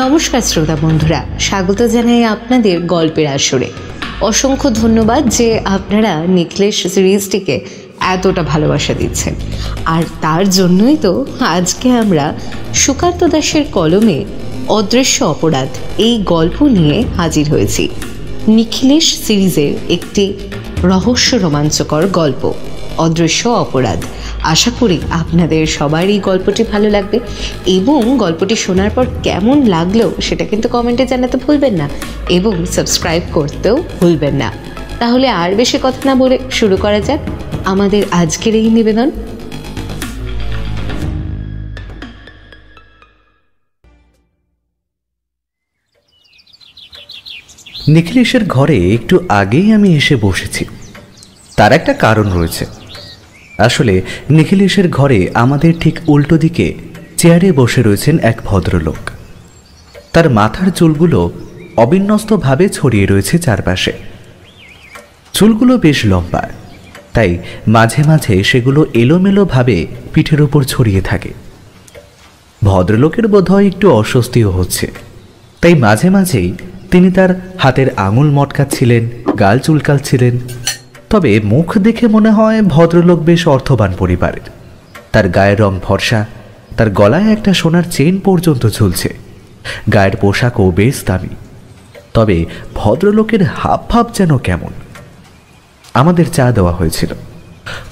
নমস্কার শ্রোতা বন্ধুরা, স্বাগত জানাই আপনাদের গল্পের আসরে। অসংখ্য ধন্যবাদ যে আপনারা নিখিলেশ সিরিজটিকে এতটা ভালোবাসা দিচ্ছেন। আর তার জন্যই তো আজকে আমরা সুকান্ত দাসের কলমে অদৃশ্য অপরাধ এই গল্প নিয়ে হাজির হয়েছি। নিখিলেশ সিরিজের একটি রহস্য রোমাঞ্চকর গল্প অদৃশ্য অপরাধ। আশা করি আপনাদের সবার এই গল্পটি ভালো লাগবে এবং গল্পটি শোনার পর কেমন লাগলো সেটা কিন্তু কমেন্টে জানাতে ভুলবেন না এবং সাবস্ক্রাইব করতেও ভুলবেন না। তাহলে আর বেশি কথা না বলে শুরু করা যাক আমাদের আজকের এই নিবেদন। নিখিলেশের ঘরে একটু আগেই আমি এসে বসেছি। তার একটা কারণ রয়েছে। আসলে নিখিলেশের ঘরে আমাদের ঠিক উল্টো দিকে চেয়ারে বসে রয়েছেন এক ভদ্রলোক। তার মাথার চুলগুলো অবিন্যস্তভাবে ছড়িয়ে রয়েছে চারপাশে। চুলগুলো বেশ লম্বা, তাই মাঝে মাঝে সেগুলো এলোমেলোভাবে পিঠের উপর ছড়িয়ে থাকে। ভদ্রলোকের বোধহয় একটু অস্বস্তিও হচ্ছে, তাই মাঝে মাঝেই তিনি তার হাতের আঙুল মটকাচ্ছিলেন, গাল চুলকাচ্ছিলেন। তবে মুখ দেখে মনে হয় ভদ্রলোক বেশ অর্থবান পরিবারের। তার গায়ের রং ফর্সা, তার গলায় একটা সোনার চেন পর্যন্ত ঝুলছে। গায়ের পোশাকও বেশ দামি। তবে ভদ্রলোকের হাবভাব যেন কেমন। আমাদের চা দেওয়া হয়েছিল।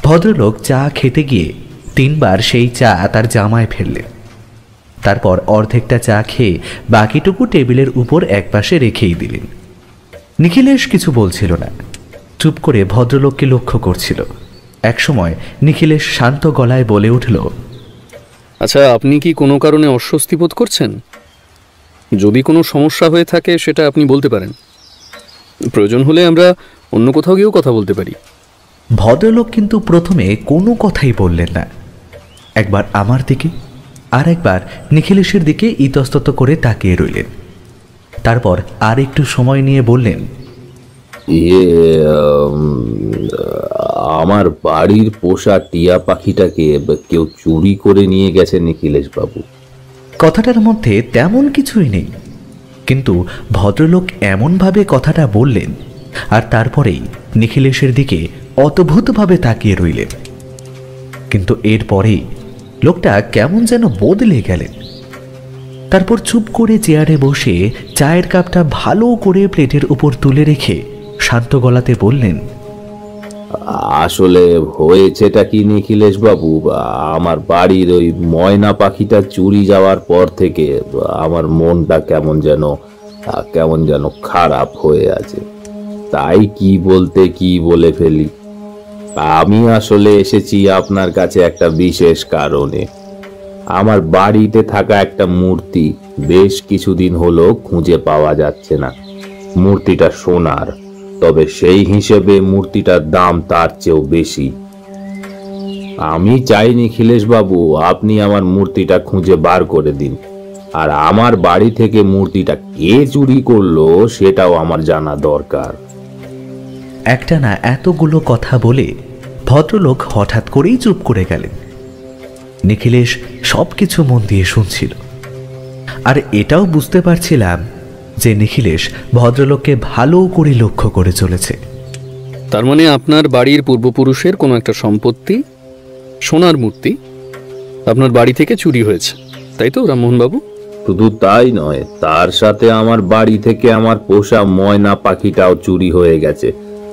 ভদ্রলোক চা খেতে গিয়ে 3 বার সেই চা তার জামায় ফেললেন। তারপর অর্ধেকটা চা খেয়ে বাকিটুকু টেবিলের উপর একপাশে রেখেই দিলেন। নিখিলেশ কিছু বলছিল না, চুপ করে ভদ্রলোককে লক্ষ্য করছিল। একসময় নিখিলেশ শান্ত গলায় বলে উঠল, আচ্ছা, আপনি কি কোনো কারণে অস্বস্তি বোধ করছেন? যদি কোনো সমস্যা হয়ে থাকে সেটা আপনি বলতে পারেন। প্রয়োজন হলে আমরা অন্য কোথাও গিয়েও কথা বলতে পারি। ভদ্রলোক কিন্তু প্রথমে কোনো কথাই বললেন না। একবার আমার দিকে আর একবার নিখিলেশের দিকে ইতস্তত করে তাকিয়ে রইলেন। তারপর আর একটু সময় নিয়ে বললেন, আমার বাড়ির পোষা টিয়া পাখিটাকে কেউ চুরি করে নিয়ে গেছে নিখিলেশ বাবু। কথাটার মধ্যে তেমন কিছুই নেই, কিন্তু ভদ্রলোক এমনভাবে কথাটা বললেন আর তারপরেই নিখিলেশের দিকে অদ্ভুতভাবে তাকিয়ে রইলেন। কিন্তু এরপরেই লোকটা কেমন যেন বদলে গেলেন। তারপর চুপ করে চেয়ারে বসে চায়ের কাপটা ভালো করে প্লেটের উপর তুলে রেখে শান্ত গলাতে বললেন, আসলে হয়েছেটা কি নিখিলেশ বাবু, আমার বাড়ির ওই ময়না পাখিটা চুরি যাওয়ার পর থেকে আমার মনটা কেমন যেন খারাপ হয়ে আছে। তাই কি বলতে কি বলে ফেলি। আমি আসলে এসেছি আপনার কাছে একটা বিশেষ কারণে। আমার বাড়িতে থাকা একটা মূর্তি বেশ কিছুদিন হলো খুঁজে পাওয়া যাচ্ছে না। মূর্তিটা সোনার, তবে সেই হিসেবে মূর্তিটার দাম তার চেয়েও বেশি। আমি চাই নিখিলেশ বাবু আপনি আমার মূর্তিটা খুঁজে বার করে দিন। আর আমার বাড়ি থেকে মূর্তিটা কে চুরি করলো সেটাও আমার জানা দরকার। একটানা এতগুলো কথা বলে ভদ্রলোক হঠাৎ করেই চুপ করে গেলেন। নিখিলেশ সবকিছু মন দিয়ে শুনছিল, আর এটাও বুঝতে পারছিলাম যে নিখিলেশ ভদ্রলোককে ভালো করে লক্ষ্য করে চলেছে। তার মানে আপনার বাড়ির পূর্বপুরুষের কোনো একটা সম্পত্তি, সোনার মূর্তি, আপনার বাড়ি থেকে চুরি হয়েছে, তাই তো রামমোহনবাবু? শুধু তাই নয়, তার সাথে আমার বাড়ি থেকে আমার পোষা ময়না পাখিটাও চুরি হয়ে গেছে।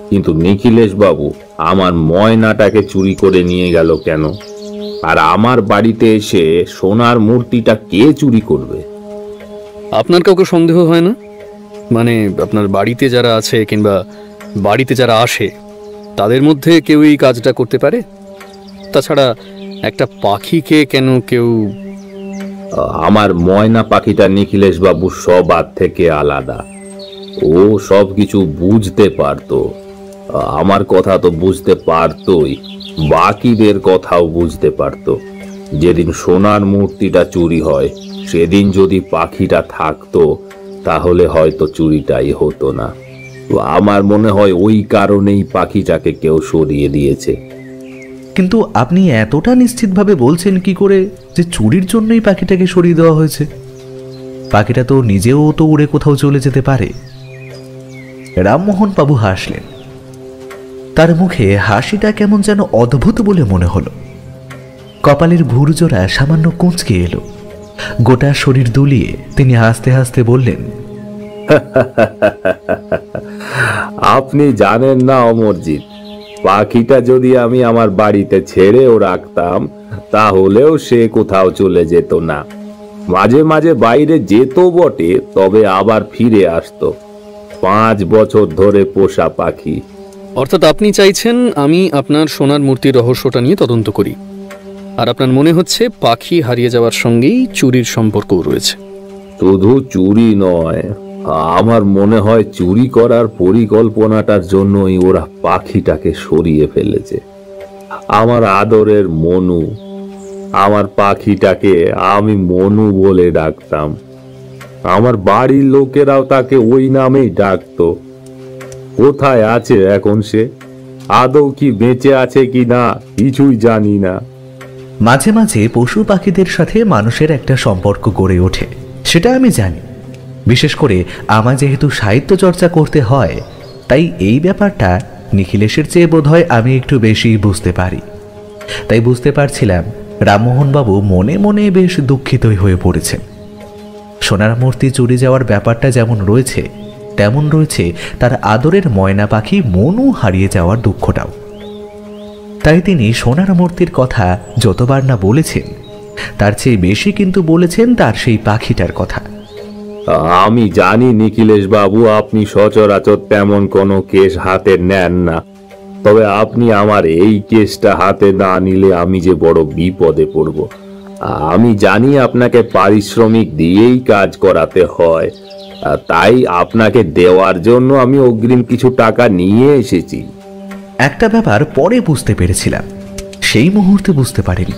কিন্তু নিখিলেশ বাবু, আমার ময়নাটাকে চুরি করে নিয়ে গেল কেন? আর আমার বাড়িতে এসে সোনার মূর্তিটা কে চুরি করবে? আপনার কাউকে সন্দেহ হয় না? মানে আপনার বাড়িতে যারা আছে কিংবা বাড়িতে যারা আসে তাদের মধ্যে কেউ এই কাজটা করতে পারে? তাছাড়া একটা পাখিকে কেন কেউ? আমার ময়না পাখিটা নিখিলেশ বাবু সবার থেকে আলাদা। ও সব কিছু বুঝতে পারতো। আমার কথা তো বুঝতে পারতোই, বাকিদের কথাও বুঝতে পারতো। যেদিন সোনার মূর্তিটা চুরি হয় সেদিন যদি পাখিটা থাকতো তাহলে হয়তো চুরিটাই হতো না। আমার মনে হয় ওই কারণেই পাখিটাকে কেউ সরিয়ে দিয়েছে। কিন্তু আপনি এতটা নিশ্চিতভাবে বলছেন কি করে যে চুরির জন্যই পাখিটাকে সরিয়ে দেওয়া হয়েছে? পাখিটা তো নিজেও তো উড়ে কোথাও চলে যেতে পারে। রামমোহন বাবু হাসলেন। তার মুখে হাসিটা কেমন যেন অদ্ভুত বলে মনে হলো। কপালের ভুরজোড়া সামান্য কুঁচকে এলো। গোটা শরীর দুলিয়ে তিনি হাসতে হাসতে বললেন, আপনি জানেন না অমরজিৎ, পাখিটা যদি আমি আমার বাড়িতে ছেড়েও রাখতাম তাহলেও সে কোথাও চলে যেত না। মাঝে মাঝে বাইরে যেত বটে, তবে আবার ফিরে আসতো। 5 বছর ধরে পোষা পাখি। অর্থাৎ আপনি চাইছেন আমি আপনার সোনার মূর্তির রহস্যটা নিয়ে তদন্ত করি, আর আপনার মনে হচ্ছে পাখি হারিয়ে যাওয়ার সঙ্গেই চুরির সম্পর্কও রয়েছে। শুধু চুরি নয়, আমার মনে হয় চুরি করার পরিকল্পনাটার জন্যই ওরা পাখিটাকে সরিয়ে ফেলেছে। আমার আদরের মনু, আমার পাখিটাকে আমি মনু বলে ডাকতাম। আমার বাড়ির লোকেরাও তাকে ওই নামেই ডাকতো। কোথায় আছে এখন সে? আদৌ কি বেঁচে আছে কি না কিছুই জানি না। মাঝে মাঝে পশু পাখিদের সাথে মানুষের একটা সম্পর্ক গড়ে ওঠে, সেটা আমি জানি। বিশেষ করে আমার যেহেতু সাহিত্য চর্চা করতে হয়, তাই এই ব্যাপারটা নিখিলেশের চেয়ে বোধহয় আমি একটু বেশি বুঝতে পারি। তাই বুঝতে পারছিলাম রামমোহনবাবু মনে মনে বেশ দুঃখিতই হয়ে পড়েছেন। সোনার মূর্তি চুরি যাওয়ার ব্যাপারটা যেমন রয়েছে, তেমন রয়েছে তার আদরের ময়না পাখি মনু হারিয়ে যাওয়ার দুঃখটাও। তাই তিনি সোনার মূর্তির কথা যতবার না বলেছেন, তার চেয়ে বেশি কিন্তু বলেছেন তার সেই পাখিটার কথা। আমি জানি নিখিলেশ বাবু, আপনি সচরাচর তেমন কোনো কেস হাতে নেন না, তবে আপনি আমার এই কেসটা হাতে না নিলে আমি যে বড় বিপদে পড়ব। আমি জানি আপনাকে পারিশ্রমিক দিয়েই কাজ করাতে হয়, তাই আপনাকে দেওয়ার জন্য আমি অগ্রিম কিছু টাকা নিয়ে এসেছি। একটা ব্যাপার পরে বুঝতে পেরেছিলাম, সেই মুহূর্তে বুঝতে পারিনি।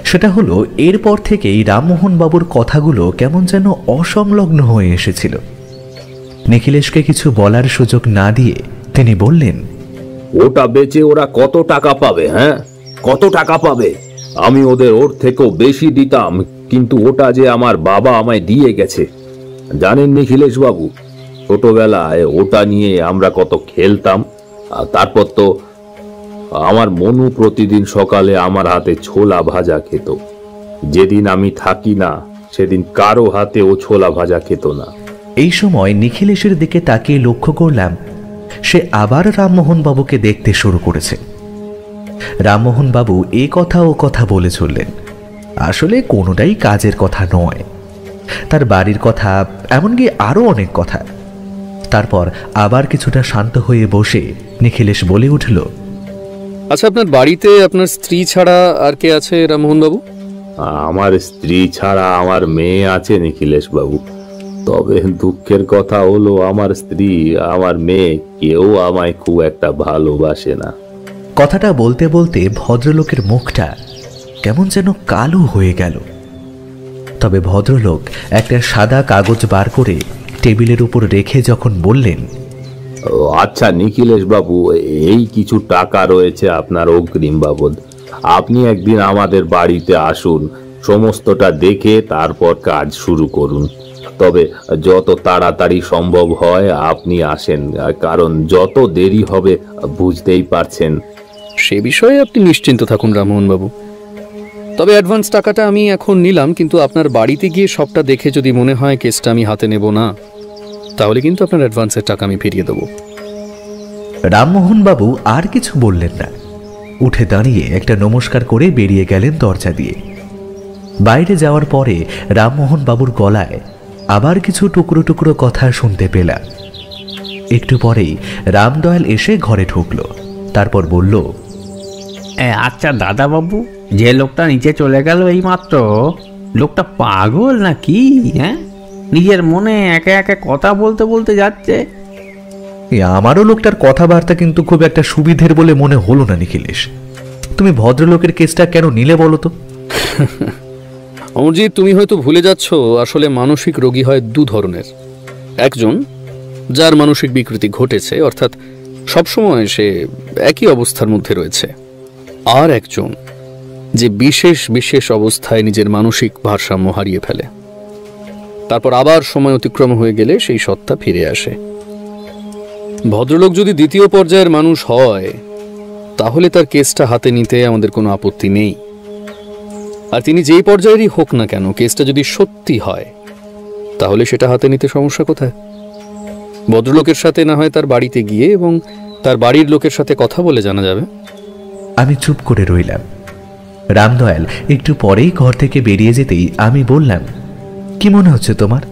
সেটা হলো এরপর থেকেই রামমোহন বাবুর কথাগুলো কেমন যেন অসংলগ্ন হয়ে এসেছিল। নিখিলেশকে কিছু বলার সুযোগ না দিয়ে তিনি বললেন, ওটা বেচে ওরা কত টাকা পাবে? হ্যাঁ, কত টাকা পাবে? আমি ওদের ওর থেকেও বেশি দিতাম, কিন্তু ওটা যে আমার বাবা আমায় দিয়ে গেছে। জানেন নিখিলেশ বাবু, ছোটবেলায় ওটা নিয়ে আমরা কত খেলতাম। আর তারপর তো আমার মনু প্রতিদিন সকালে আমার হাতে ছোলা ভাজা খেত। যেদিন আমি থাকি না সেদিন কারো হাতে ও ছোলা ভাজা খেত না। এই সময় নিখিলেশের দিকে তাকিয়ে লক্ষ্য করলাম সে আবার রামমোহন বাবুকে দেখতে শুরু করেছে। রামমোহন বাবু এ কথা ও কথা বলে চললেন, আসলে কোনোটাই কাজের কথা নয়। তার বাড়ির কথা, এমনকি আরো অনেক কথা। তারপর আবার কিছুটা শান্ত হয়ে বসে নিখিলেশ বলে উঠল, আচ্ছা, আপনার বাড়িতে আপনার স্ত্রী ছাড়া আর কে আছে রামমোহন বাবু? আমার স্ত্রী ছাড়া আমার মেয়ে আছে নিখিলেশ বাবু। তবে দুঃখের কথা হলো আমার স্ত্রী, আমার মেয়ে কেউ আমায় খুব একটা ভালোবাসে না। কথাটা বলতে বলতে ভদ্রলোকের মুখটা কেমন যেন কালো হয়ে গেল। তবে ভদ্রলোক একটা সাদা কাগজ বার করে টেবিলের উপর রেখে যখন বললেন, আচ্ছা নিখিলেশ বাবু, এই কিছু টাকা রয়েছে আপনার অগ্রিম বাবদ। আপনি একদিন আমাদের বাড়িতে আসুন, সমস্তটা দেখে তারপর কাজ শুরু করুন। তবে যত তাড়াতাড়ি সম্ভব হয় আপনি আসেন, কারণ যত দেরি হবে বুঝতেই পারছেন। সে বিষয়ে আপনি নিশ্চিন্ত থাকুন রামমোহন বাবু। তবে অ্যাডভান্স টাকাটা আমি এখন নিলাম, কিন্তু আপনার বাড়িতে গিয়ে সবটা দেখে যদি মনে হয় কেসটা আমি হাতে নেব না, তাহলে কিন্তু আপনার অ্যাডভান্সের টাকা আমি ফিরিয়ে দেব। রামমোহন বাবু আর কিছু বললেন না, উঠে দাঁড়িয়ে একটা নমস্কার করে বেরিয়ে গেলেন দরজা দিয়ে। বাইরে যাওয়ার পরে রামমোহন বাবুর গলায় আবার কিছু টুকরো টুকরো কথা শুনতে পেলাম। একটু পরেই রামদয়াল এসে ঘরে ঢুকলো, তারপর বলল, আচ্ছা দাদাবাবু, যে লোকটা নিচে চলে গেল এই মাত্র, লোকটা পাগল নাকি? হ্যাঁ, নিজের মনে একে একে কথা বলতে বলতে যাচ্ছে। আমারও লোকটার কথাবার্তা কিন্তু খুব একটা সুবিধের বলে মনে হলো না নিখিলেশ। তুমি ভদ্রলোকের কেসটা কেন নিলে বলো তো? অমরজিৎ, তুমি হয়তো ভুলে যাচ্ছ, আসলে মানসিক রোগী হয় দু ধরনের। একজন যার মানসিক বিকৃতি ঘটেছে, অর্থাৎ সবসময় সে একই অবস্থার মধ্যে রয়েছে, আর একজন যে বিশেষ বিশেষ অবস্থায় নিজের মানসিক ভারসাম্য হারিয়ে ফেলে। তারপর আবার সময় অতিক্রম হয়ে গেলে সেই সত্তা ফিরে আসে। ভদ্রলোক যদি দ্বিতীয় পর্যায়ের মানুষ হয় তাহলে তার কেসটা হাতে নিতে আমাদের কোনো আপত্তি নেই। আর তিনি যেই পর্যায়েরই হোক না কেন, কেসটা যদি সত্যি হয় তাহলে সেটা হাতে নিতে সমস্যা কোথায়? ভদ্রলোকের সাথে না হয় তার বাড়িতে গিয়ে এবং তার বাড়ির লোকের সাথে কথা বলে জানা যাবে। আমি চুপ করে রইলাম। রামদয়াল একটু পরেই ঘর থেকে বেরিয়ে যেতেই আমি বললাম, কি মনে হচ্ছে তোমার?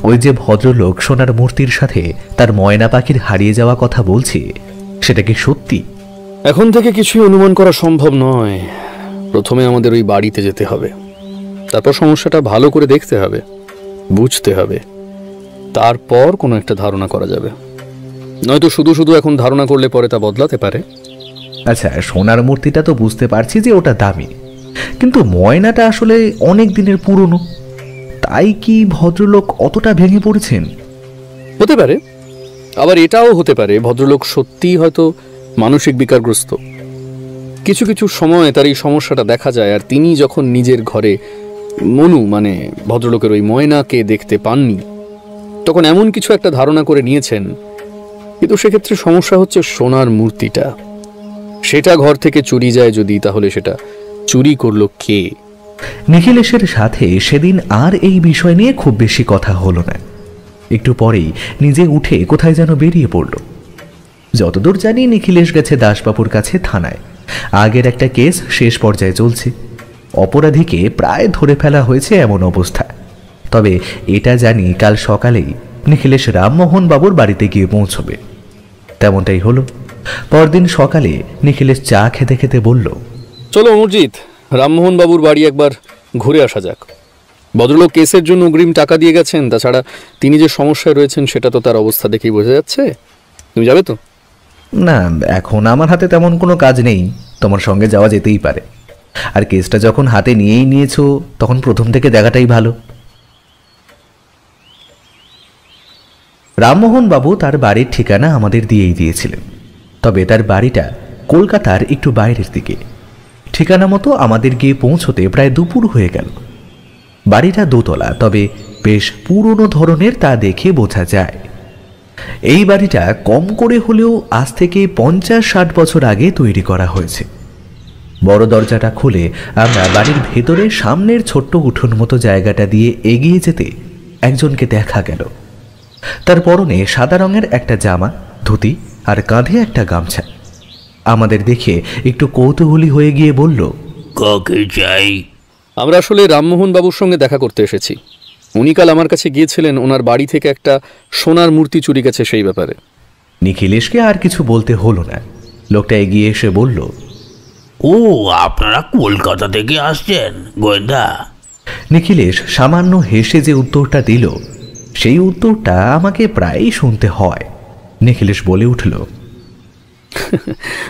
ওই যে ভদ্রলোক সোনার মূর্তির সাথে তার ময়না পাখির হারিয়ে যাওয়া কথা বলছে, সেটা কি সত্যি? এখন থেকে কিছুই অনুমান করা সম্ভব নয়। প্রথমে আমাদের ওই বাড়িতে যেতে হবে, তারপর সমস্যাটা ভালো করে দেখতে হবে, বুঝতে হবে, তারপর কোনো একটা ধারণা করা যাবে। নয়তো শুধু শুধু এখন ধারণা করলে পরে তা বদলাতে পারে। আচ্ছা, সোনার মূর্তিটা তো বুঝতে পারছি যে ওটা দামি, কিন্তু ময়নাটা আসলে অনেক দিনের পুরনো। তাই কি ভদ্রলোক অতটা ভেঙে পড়েছেন? হতে পারে, আবার এটাও হতে পারে ভদ্রলোক সত্যিই হয়তো মানসিক বিকারগ্রস্ত। কিছু কিছু সময় তার এই সমস্যাটা দেখা যায়, আর তিনি যখন নিজের ঘরে মনু মানে ভদ্রলোকের ওই ময়নাকে দেখতে পাননি তখন এমন কিছু একটা ধারণা করে নিয়েছেন। কিন্তু সেক্ষেত্রে সমস্যা হচ্ছে সোনার মূর্তিটা, সেটা ঘর থেকে চুরি যায় যদি, তাহলে সেটা চুরি করলো কে? নিখিলেশের সাথে সেদিন আর এই বিষয় নিয়ে খুব বেশি কথা হলো না। একটু পরেই নিজে উঠে কোথায় যেন বেরিয়ে পড়ল। যতদূর জানি নিখিলেশ গেছে দাসবাবুর কাছে থানায়। আগের একটা কেস শেষ পর্যায়ে চলছে, অপরাধীকে প্রায় ধরে ফেলা হয়েছে এমন অবস্থা। তবে এটা জানি কাল সকালেই নিখিলেশ রামমোহন বাবুর বাড়িতে গিয়ে পৌঁছবে। তেমনটাই হলো। পরদিন সকালে নিখিলেশ চা খেতে খেতে বলল, চলো অমরজিৎ, রামমোহন বাবুর বাড়ি একবার ঘুরে আসা যাক। ভদ্রলোক কেসের জন্য অগ্রিম টাকা দিয়ে গেছেন, তাছাড়া তিনি যে সমস্যায় রয়েছেন সেটা তো তার অবস্থা দেখেই বোঝা যাচ্ছে। তুমি যাবে তো? না, এখন আমার হাতে তেমন কোনো কাজ নেই, তোমার সঙ্গে যাওয়া যেতেই পারে। আর কেসটা যখন হাতে নিয়েই নিয়েছো তখন প্রথম থেকে দেখাটাই ভালো। রামমোহন বাবু তার বাড়ির ঠিকানা আমাদের দিয়েই দিয়েছিলেন, তবে তার বাড়িটা কলকাতার একটু বাইরের দিকে। ঠিকানা মতো আমাদের গিয়ে পৌঁছতে প্রায় দুপুর হয়ে গেল। বাড়িটা দোতলা, তবে বেশ পুরনো ধরনের, তা দেখে বোঝা যায়। এই বাড়িটা কম করে হলেও আজ থেকে 50-60 বছর আগে তৈরি করা হয়েছে। বড় দরজাটা খুলে আমরা বাড়ির ভেতরে সামনের ছোট্ট উঠোন মতো জায়গাটা দিয়ে এগিয়ে যেতে একজনকে দেখা গেল। তার পরনে সাদা রঙের একটা জামা, ধুতি আর কাঁধে একটা গামছা। আমাদের দেখে একটু কৌতূহলী হয়ে গিয়ে বলল, কাকে চাই? আমরা আসলে রামমোহন বাবুর সঙ্গে দেখা করতে এসেছি। উনি কাল আমার কাছে গিয়েছিলেন, ওনার বাড়ি থেকে একটা সোনার মূর্তি চুরি গেছে সেই ব্যাপারে। নিখিলেশকে আর কিছু বলতে হলো না। লোকটা এগিয়ে এসে বলল, ও, আপনারা কলকাতা থেকে আসছেন গোয়েন্দা? নিখিলেশ সামান্য হেসে যে উত্তরটা দিল, সেই উত্তরটা আমাকে প্রায়ই শুনতে হয়। নিখিলেশ বলে উঠল,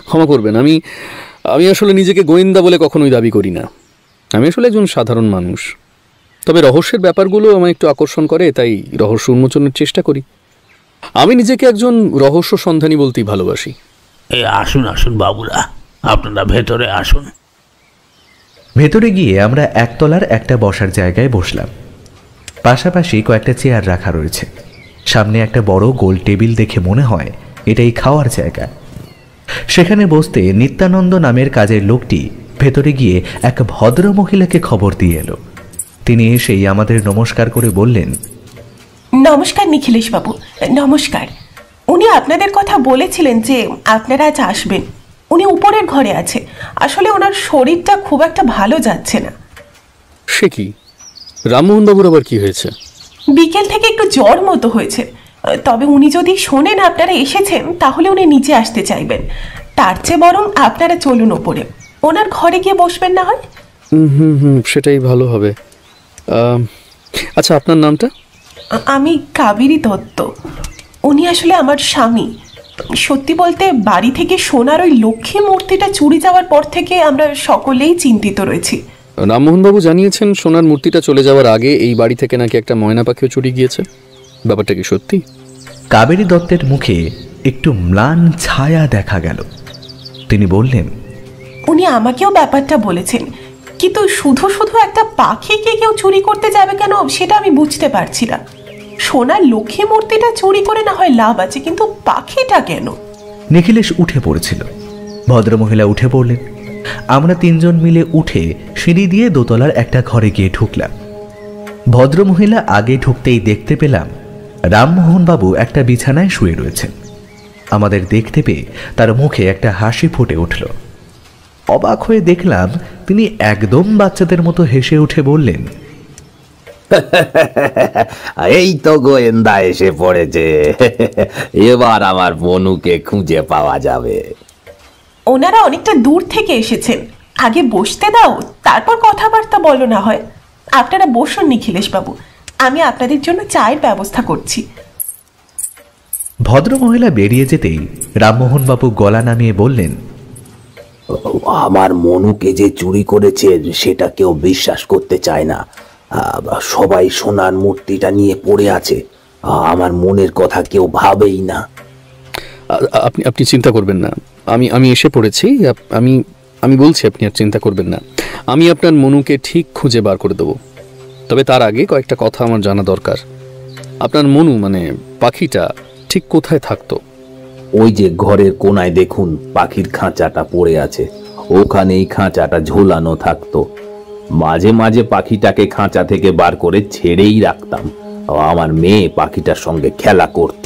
ক্ষমা করবেন, আমি আসলে নিজেকে গোয়েন্দা বলে কখনোই দাবি করি না। আমি আসলে একজন সাধারণ মানুষ, তবে রহস্যের ব্যাপারগুলো আমায় একটু আকর্ষণ করে, তাই রহস্য উন্মোচনের চেষ্টা করি। আমি নিজেকে একজন রহস্য সন্ধানী বলতেই ভালোবাসি। আসুন আসুন বাবুরা, আপনারা ভেতরে আসুন। ভেতরে গিয়ে আমরা একতলার একটা বসার জায়গায় বসলাম। পাশাপাশি কয়েকটা চেয়ার রাখা রয়েছে। সামনে একটা বড় গোল টেবিল দেখে মনে হয় এটাই খাওয়ার জায়গা। সেখানে বসতে নিত্যানন্দ নামের কাজের লোকটি ভেতরে গিয়ে এক ভদ্র মহিলাকে খবর দিয়ে এলো। তিনি এসেই আমাদের নমস্কার করে বললেন, নমস্কার নিখিলেশ বাবু, নমস্কার। উনি আপনাদের কথা বলেছিলেন যে আপনারা আজ আসবেন। উনি উপরের ঘরে আছে। আসলে ওনার শরীরটা খুব একটা ভালো যাচ্ছে না। সে কি, রামমোহন বাবুর আবার কি হয়েছে? বিকেল থেকে একটু জ্বর মতো হয়েছে। তবে উনি যদি শোনেন আপনারা এসেছেন তাহলে উনি নিচে আসতে চাইবেন। তার চেয়ে বরং আপনারা চলুন ওপরে, ওনার ঘরে গিয়ে বসবেন না হয়। সেটাই ভালো হবে। আচ্ছা, আপনার নামটা? আমি কাবেরী দত্ত। উনি আসলে আমার স্বামী। সত্যি বলতে বাড়ি থেকে সোনার ওই লক্ষ্মী মূর্তিটা চুরি যাওয়ার পর থেকে আমরা সকলেই চিন্তিত রয়েছি। রামমোহনবাবু জানিয়েছেন সোনার মূর্তিটা চলে যাওয়ার আগে এই বাড়ি থেকে নাকি একটা ময়না পাখিও চুরি গিয়েছে। ব্যাপারটা কি সত্যি? কাবেরী দত্তের মুখে একটু ম্লান ছায়া দেখা গেল। তিনি বললেন, উনি আমাকেও ব্যাপারটা বলেছেন, কিন্তু শুধু শুধু একটা পাখিকে কেউ চুরি করতে যাবে কেন সেটা আমি বুঝতে পারছি না। সোনার লক্ষ্মী মূর্তিটা চুরি করে না হয় লাভ আছে, কিন্তু পাখিটা কেন? নিখিলেশ উঠে পড়েছিল। ভদ্রমহিলা উঠে পড়লেন। আমরা তিনজন মিলে উঠে সিঁড়ি দিয়ে দোতলার একটা ঘরে গিয়ে ঢুকলাম। ভদ্রমহিলা আগে ঢুকতেই দেখতে পেলাম রামমোহন বাবু একটা বিছানায় শুয়ে রয়েছেন। আমাদের দেখতে পেয়ে তার মুখে একটা হাসি ফুটে উঠল। অবাক হয়ে দেখলাম তিনি একদম বাচ্চাদের মতো হেসে উঠে বললেন, এই তো গোয়েন্দা এসে পড়েছে, এবার আমার মনুকে খুঁজে পাওয়া যাবে। ওনারা অনেকটা দূর থেকে এসেছেন, আগে বসতে দাও, তারপর কথাবার্তা বলো না হয়। আপনারা বসুন নিখিলেশ বাবু, আমি আপনাদের জন্য চায়ের ব্যবস্থা করছি। ভদ্রমহিলা বেরিয়ে যেতেই রামমোহন বাবু গলা নামিয়ে বললেন, আমার মনুকে যে চুরি করেছে সেটা কেউ বিশ্বাস করতে চায় না। সবাই সোনার মূর্তিটা নিয়ে পড়ে আছে, আমার মনের কথা কেউ ভাবেই না। আপনি আপনি চিন্তা করবেন না, আমি এসে পড়েছি। আমি বলছি, আপনি আর চিন্তা করবেন না। আমি আপনার মনুকে ঠিক খুঁজে বার করে দেবো। তবে তার আগে কয়েকটা কথা আমার জানা দরকার। আপনার মনু মানে পাখিটা ঠিক কোথায় থাকতো? ওই যে ঘরের কোনায় দেখুন পাখির খাঁচাটা পড়ে আছে, ওখানেই খাঁচাটা ঝোলানো থাকতো। মাঝে মাঝে পাখিটাকে খাঁচা থেকে বার করে ছেড়েই রাখতাম, আমার মেয়ে পাখিটার সঙ্গে খেলা করত।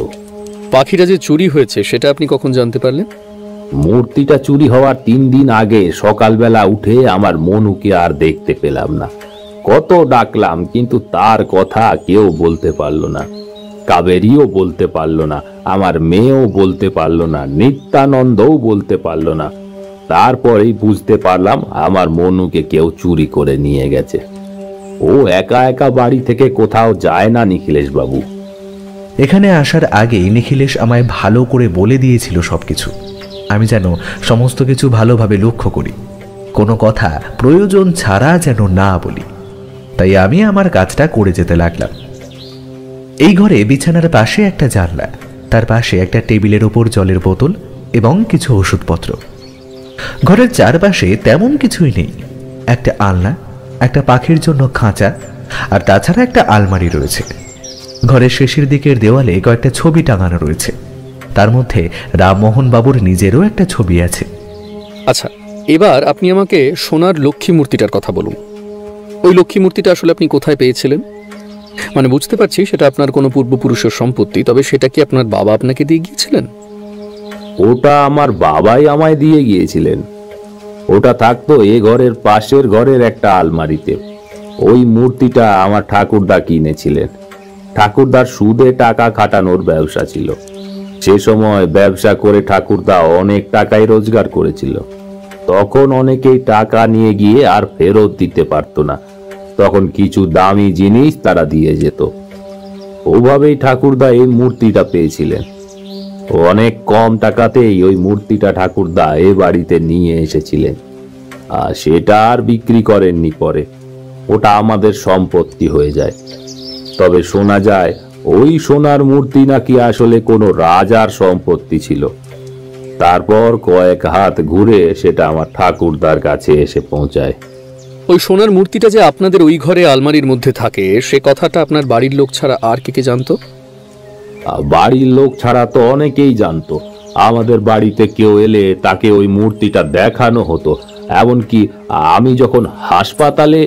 পাখিটা যে চুরি হয়েছে সেটা আপনি কখন জানতে পারলেন? মূর্তিটা চুরি হওয়ার 3 দিন আগে সকালবেলা উঠে আমার মনুকে আর দেখতে পেলাম না। কত ডাকলাম কিন্তু তার কথা কেউ বলতে পারলো না। কাবেরীও বলতে পারলো না, আমার মেয়েও বলতে পারলো না, নিত্যানন্দও বলতে পারলো না। তারপরেই বুঝতে পারলাম আমার মনুকে কেউ চুরি করে নিয়ে গেছে। ও একা একা বাড়ি থেকে কোথাও যায় না নিখিলেশ বাবু। এখানে আসার আগেই নিখিলেশ আমায় ভালো করে বলে দিয়েছিল সবকিছু। আমি যেন সমস্ত কিছু ভালোভাবে লক্ষ্য করি, কোনো কথা প্রয়োজন ছাড়া যেন না বলি। তাই আমি আমার কাজটা করে যেতে লাগলাম। এই ঘরে বিছানার পাশে একটা জানলা, তার পাশে একটা টেবিলের ওপর জলের বোতল এবং কিছু ওষুধপত্র। ঘরের চারপাশে তেমন কিছুই নেই। একটা আলনা, একটা পাখির জন্য খাঁচা, আর তাছাড়া একটা আলমারি রয়েছে। ঘরের শেষের দিকের দেওয়ালে কয়েকটা ছবি টাঙানো রয়েছে, তার মধ্যে রামমোহন বাবুর নিজেরও একটা ছবি আছে। আচ্ছা, এবার আপনি আমাকে সোনার লক্ষ্মী মূর্তিটার কথা বলুন। ওই লক্ষ্মী মূর্তিটা আসলে আপনি কোথায় পেয়েছিলেন? মানে বুঝতে পারছি সেটা আপনার কোনো পূর্বপুরুষের সম্পত্তি, তবে সেটা কি আপনার বাবা আপনাকে দিয়ে গিয়েছিলেন? ওটা আমার বাবাই আমায় দিয়ে গিয়েছিলেন। ওটা থাকতো এ ঘরের পাশের ঘরের একটা আলমারিতে। ওই মূর্তিটা আমার ঠাকুরদা কিনেছিলেন। ঠাকুরদার সুদে টাকা খাটানোর ব্যবসা ছিল। সে সময় ব্যবসা করে ঠাকুরদা অনেক টাকাই রোজগার করেছিল। তখন অনেকেই টাকা নিয়ে গিয়ে আর ফেরত দিতে পারতো না, তখন কিছু দামি জিনিস তারা দিয়ে যেত। ওভাবেই ঠাকুরদা এই মূর্তিটা পেয়েছিলেন। অনেক কম টাকাতেই ওই মূর্তিটা ঠাকুরদা এ বাড়িতে নিয়ে এসেছিলেন, আর সেটা আর বিক্রি করেননি। পরে ওটা আমাদের সম্পত্তি হয়ে যায়। তবে শোনা যায় ওই সোনার মূর্তি নাকি আসলে কোনো রাজার সম্পত্তি ছিল। তারপর কয়েক হাত ঘুরে সেটা আমার ঠাকুরদার কাছে এসে পৌঁছায়। ওই সোনার মূর্তিটা যে আপনাদের ওই ঘরে আলমারির মধ্যে থাকে, সে কথাটা আপনার বাড়ির লোক ছাড়া আর কে কে জানতো? বাড়ির লোক ছাড়া তো অনেকেই জানতো। আমাদের বাড়িতে কেউ এলে তাকে ওই মূর্তিটা দেখানো হতো। এমনকি আমি যখন হাসপাতালে।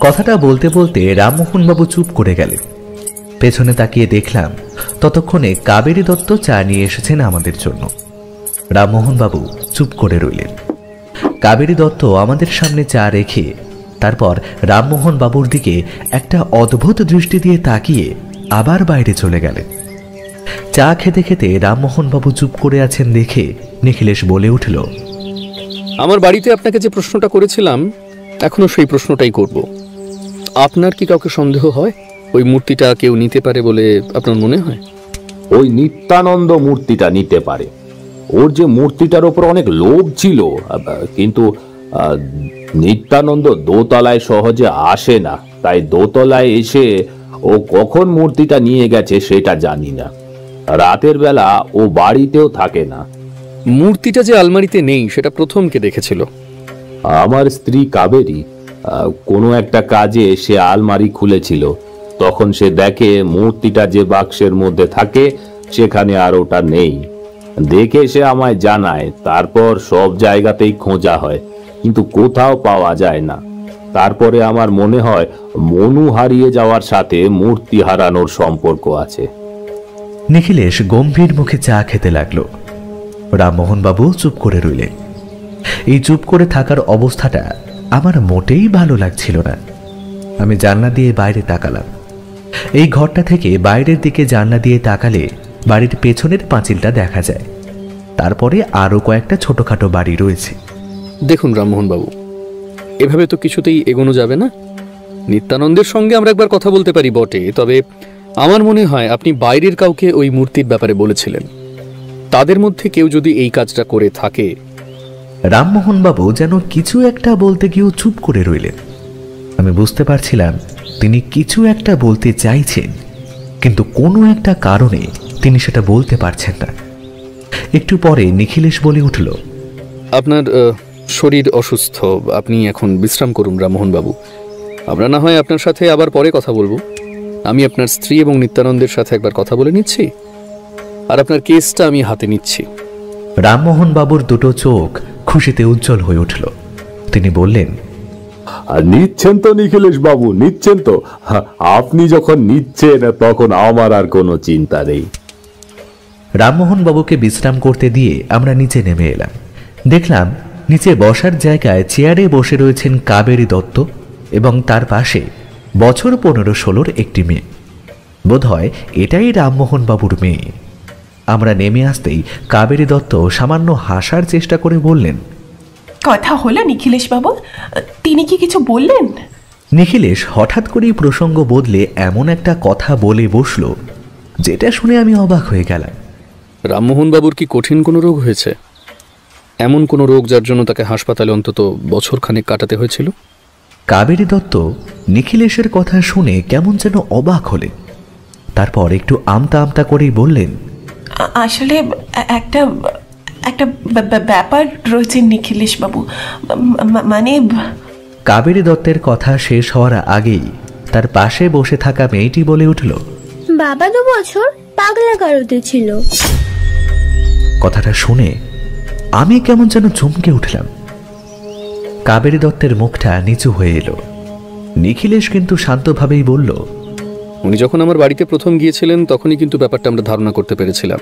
কথাটা বলতে বলতে রামমোহন বাবু চুপ করে গেলেন। পেছনে তাকিয়ে দেখলাম ততক্ষণে কাবেরী দত্ত চা নিয়ে এসেছেন আমাদের জন্য। রামমোহন বাবু চুপ করে রইলেন। কাবেরী দত্ত আমাদের সামনে চা রেখে তারপর রামমোহন বাবুর দিকে একটা অদ্ভুত দৃষ্টি দিয়ে তাকিয়ে আবার বাইরে চলে গেলেন। চা খেতে খেতে রামমোহন বাবু চুপ করে আছেন দেখে নিখিলেশ বলে উঠল, আমার বাড়িতে আপনাকে যে প্রশ্নটা করেছিলাম এখনো সেই প্রশ্নটাই করব। আপনার কি কাউকে সন্দেহ হয় ওই মূর্তিটা কেউ নিতে পারে বলে আপনার মনে হয়? ওই নিত্যানন্দ মূর্তিটা নিতে পারে। ওর যে মূর্তিটার ওপর অনেক লোভ ছিল, কিন্তু নিত্যানন্দ দোতলায় সহজে আসে না। তাই দোতলায় এসে ও কখন মূর্তিটা নিয়ে গেছে সেটা জানি না। রাতের বেলা ও বাড়িতেও থাকে না। মূর্তিটা যে আলমারিতে নেই সেটা প্রথম কে দেখেছিল? আমার স্ত্রী কাবেরী কোনো একটা কাজে সে আলমারি খুলেছিল, তখন সে দেখে মূর্তিটা যে বাক্সের মধ্যে থাকে সেখানে আর ওটা নেই। দেখে সে আমায় জানায়, তারপর সব জায়গাতেই খোঁজা হয় কিন্তু কোথাও পাওয়া যায় না। তারপরে আমার মনে হয় মনু হারিয়ে যাওয়ার সাথে মূর্তি হারানোর সম্পর্ক আছে। নিখিলেশ গম্ভীর মুখে চা খেতে লাগলো। রামমোহনবাবু চুপ করে রইলেন। এই চুপ করে থাকার অবস্থাটা আমার মোটেই ভালো লাগছিল না। আমি জানলা দিয়ে বাইরে তাকালাম। এই ঘরটা থেকে বাইরের দিকে জানলা দিয়ে তাকালে বাড়ির পেছনের পাঁচিলটা দেখা যায়। তারপরে আরো কয়েকটা ছোটখাটো বাড়ি রয়েছে। দেখুন রামমোহনবাবু, এভাবে তো কিছুতেই এগোনো যাবে না। নিত্যানন্দের সঙ্গে আমরা একবার কথা বলতে পারি বটে, তবে আমার মনে হয় আপনি বাইরের কাউকে ওই মূর্তির ব্যাপারে বলেছিলেন। তাদের মধ্যে কেউ যদি এই কাজটা করে থাকে। রামমোহনবাবু যেন কিছু একটা বলতে গিয়েও চুপ করে রইলেন। আমি বুঝতে পারছিলাম তিনি কিছু একটা বলতে চাইছেন, কিন্তু কোনো একটা কারণে তিনি সেটা বলতে পারছেন না। একটু পরে নিখিলেশ বলে উঠল, আপনার শরীর অসুস্থ, আপনি এখন বিশ্রাম করুন রামমোহনবাবু। আমরা না হয় আপনার সাথে আবার পরে কথা বলবো। আমি আপনার স্ত্রী এবং নিত্যানন্দের সাথে একবার কথা বলে নিচ্ছি, আর আপনার কেসটা আমি হাতে নিচ্ছি। রামমোহনবাবুর দুটো চোখ খুশিতে উজ্জ্বল হয়ে উঠল। তিনি বললেন, নিচ্ছেন তো নিখিলেশ বাবু, নিচ্ছেন তো? আপনি যখন নিচ্ছেন তখন আমার আর কোনো চিন্তা নেই। রামমোহনবাবুকে বিশ্রাম করতে দিয়ে আমরা নিচে নেমে এলাম। দেখলাম নিচে বসার জায়গায় চেয়ারে বসে রয়েছেন কাবেরী দত্ত এবং তার পাশে বছর 15-16 একটি মেয়ে। বোধহয় এটাই রামমোহনবাবুর মেয়ে। আমরা নেমে আসতেই কাবেরী দত্ত সামান্য হাসার চেষ্টা করে বললেন, কথা হলো নিখিলেশ বাবু? তিনি কি কিছু বললেন? নিখিলেশ হঠাৎ করেই প্রসঙ্গ বদলে এমন একটা কথা বলে বসল যেটা শুনে আমি অবাক হয়ে গেলাম। রামমোহনবাবুর কি কঠিন কোনো রোগ হয়েছে? এমন কোনো রোগ যার জন্য তাকে হাসপাতালে অন্তত বছরখানেক কাটাতে হয়েছিল? কাবেরী দত্ত নিখিলেশের কথা শুনে কেমন যেন অবাক হলেন। তারপর একটু আমতা আমতা করেই বললেন, আসলে একটা একটা ব্যাপার রয়েছে নিখিলেশ বাবু, মানে। কাবেরী দত্তের কথা শেষ হওয়ার আগেই তার পাশে বসে থাকা মেয়েটি বলে উঠল, বাবা 2 বছর পাগলা গারদে ছিল। কথাটা শুনে আমি কেমন যেন চমকে উঠলাম। কাবেরী দত্তের মুখটা নিচু হয়ে এলো। নিখিলেশ কিন্তু শান্তভাবেই বলল, উনি যখন আমার বাড়িতে প্রথম গিয়েছিলেন তখনই কিন্তু ব্যাপারটা আমরা ধারণা করতে পেরেছিলাম।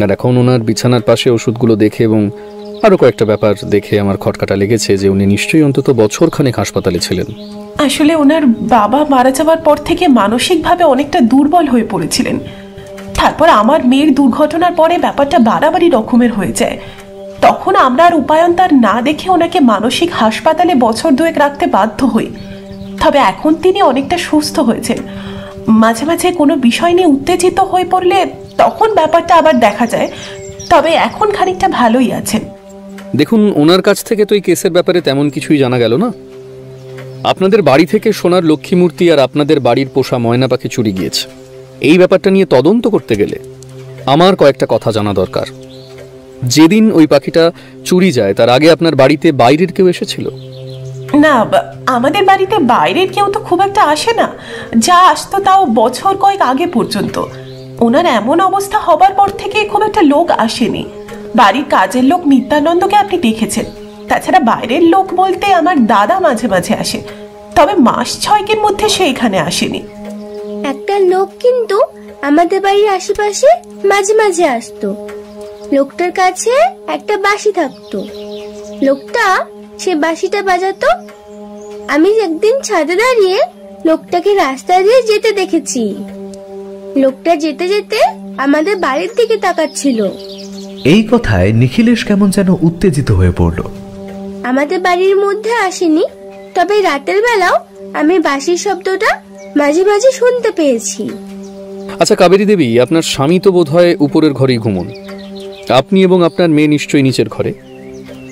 আর এখন ওনার বিছানার পাশে ওষুধগুলো দেখে এবং আরও কয়েকটা ব্যাপার দেখে আমার খটকাটা লেগেছে যে উনি নিশ্চয়ই অন্তত বছরখানেক হাসপাতালে ছিলেন। আসলে ওনার বাবা মারা যাওয়ার পর থেকে মানসিকভাবে অনেকটা দুর্বল হয়ে পড়েছিলেন। তারপর আমার মেয়ের দুর্ঘটনার পরে ব্যাপারটা বাড়াবাড়ি রকমের হয়ে যায়। তখন আমরা আর উপায়ন্তর না দেখে ওনাকে মানসিক হাসপাতালে বছর 2 রাখতে বাধ্য হই। তবে এখন তিনি অনেকটা সুস্থ হয়েছেন। মাঝে মাঝে কোনো বিষয় নিয়ে উত্তেজিত হয়ে পড়লে তখন ব্যাপারটা আবার দেখা যায়, তবে এখন খানিকটা ভালোই আছেন। দেখুন, ওনার কাছ থেকে তো এই কেসের ব্যাপারে তেমন কিছুই জানা গেল না। আপনাদের বাড়ি থেকে সোনার লক্ষ্মী মূর্তি আর আপনাদের বাড়ির পোষা ময়না পাখি চুরি গিয়েছে। এই ব্যাপারটা নিয়ে তদন্ত করতে গেলে আমার কয়েকটা কথা জানা দরকার। যেদিন ওই পাখিটা চুরি যায় তার আগে আপনার বাড়িতে বাইরের কেউ এসেছিল? না, আমাদের বাড়িতে বাইরের কেউ তো খুব একটা আসে না। যা আসতো তাও বছর কয়েক আগে পর্যন্ত। ওনার এমন অবস্থা হবার পর থেকে খুব একটা লোক আসেনি। বাড়ির কাজের লোক নিত্যানন্দকে আপনি দেখেছেন। তাছাড়া বাইরের লোক বলতে আমার দাদা মাঝে মাঝে আসে, তবে মাস 6 মধ্যে সে এখানে আসেনি। একটা লোক কিন্তু আমাদের বাড়ির আশেপাশে মাঝে মাঝে আসতো। লোকটার কাছে একটা বাঁশি থাকতো। লোকটা সে বাঁশিটা বাজাতো। আমি একদিন ছাদে দাঁড়িয়ে লোকটাকে রাস্তা দিয়ে যেতে দেখেছি। লোকটা যেতে যেতে আমাদের বাড়ির দিকে তাকাচ্ছিল। এই কথায় নিখিলেশ কেমন যেন উত্তেজিত হয়ে পড়ল। আমাদের বাড়ির মধ্যে আসেনি, তবে রাতের বেলাও আমি বাঁশির শব্দটা মাঝে মাঝে শুনতে পেয়েছি। আচ্ছা কাবেরী দেবী, আপনার স্বামী তো বোধহয় উপরের ঘরেই ঘুমন, আপনি এবং আপনার মেয়ে নিশ্চয়ই নিচের ঘরে।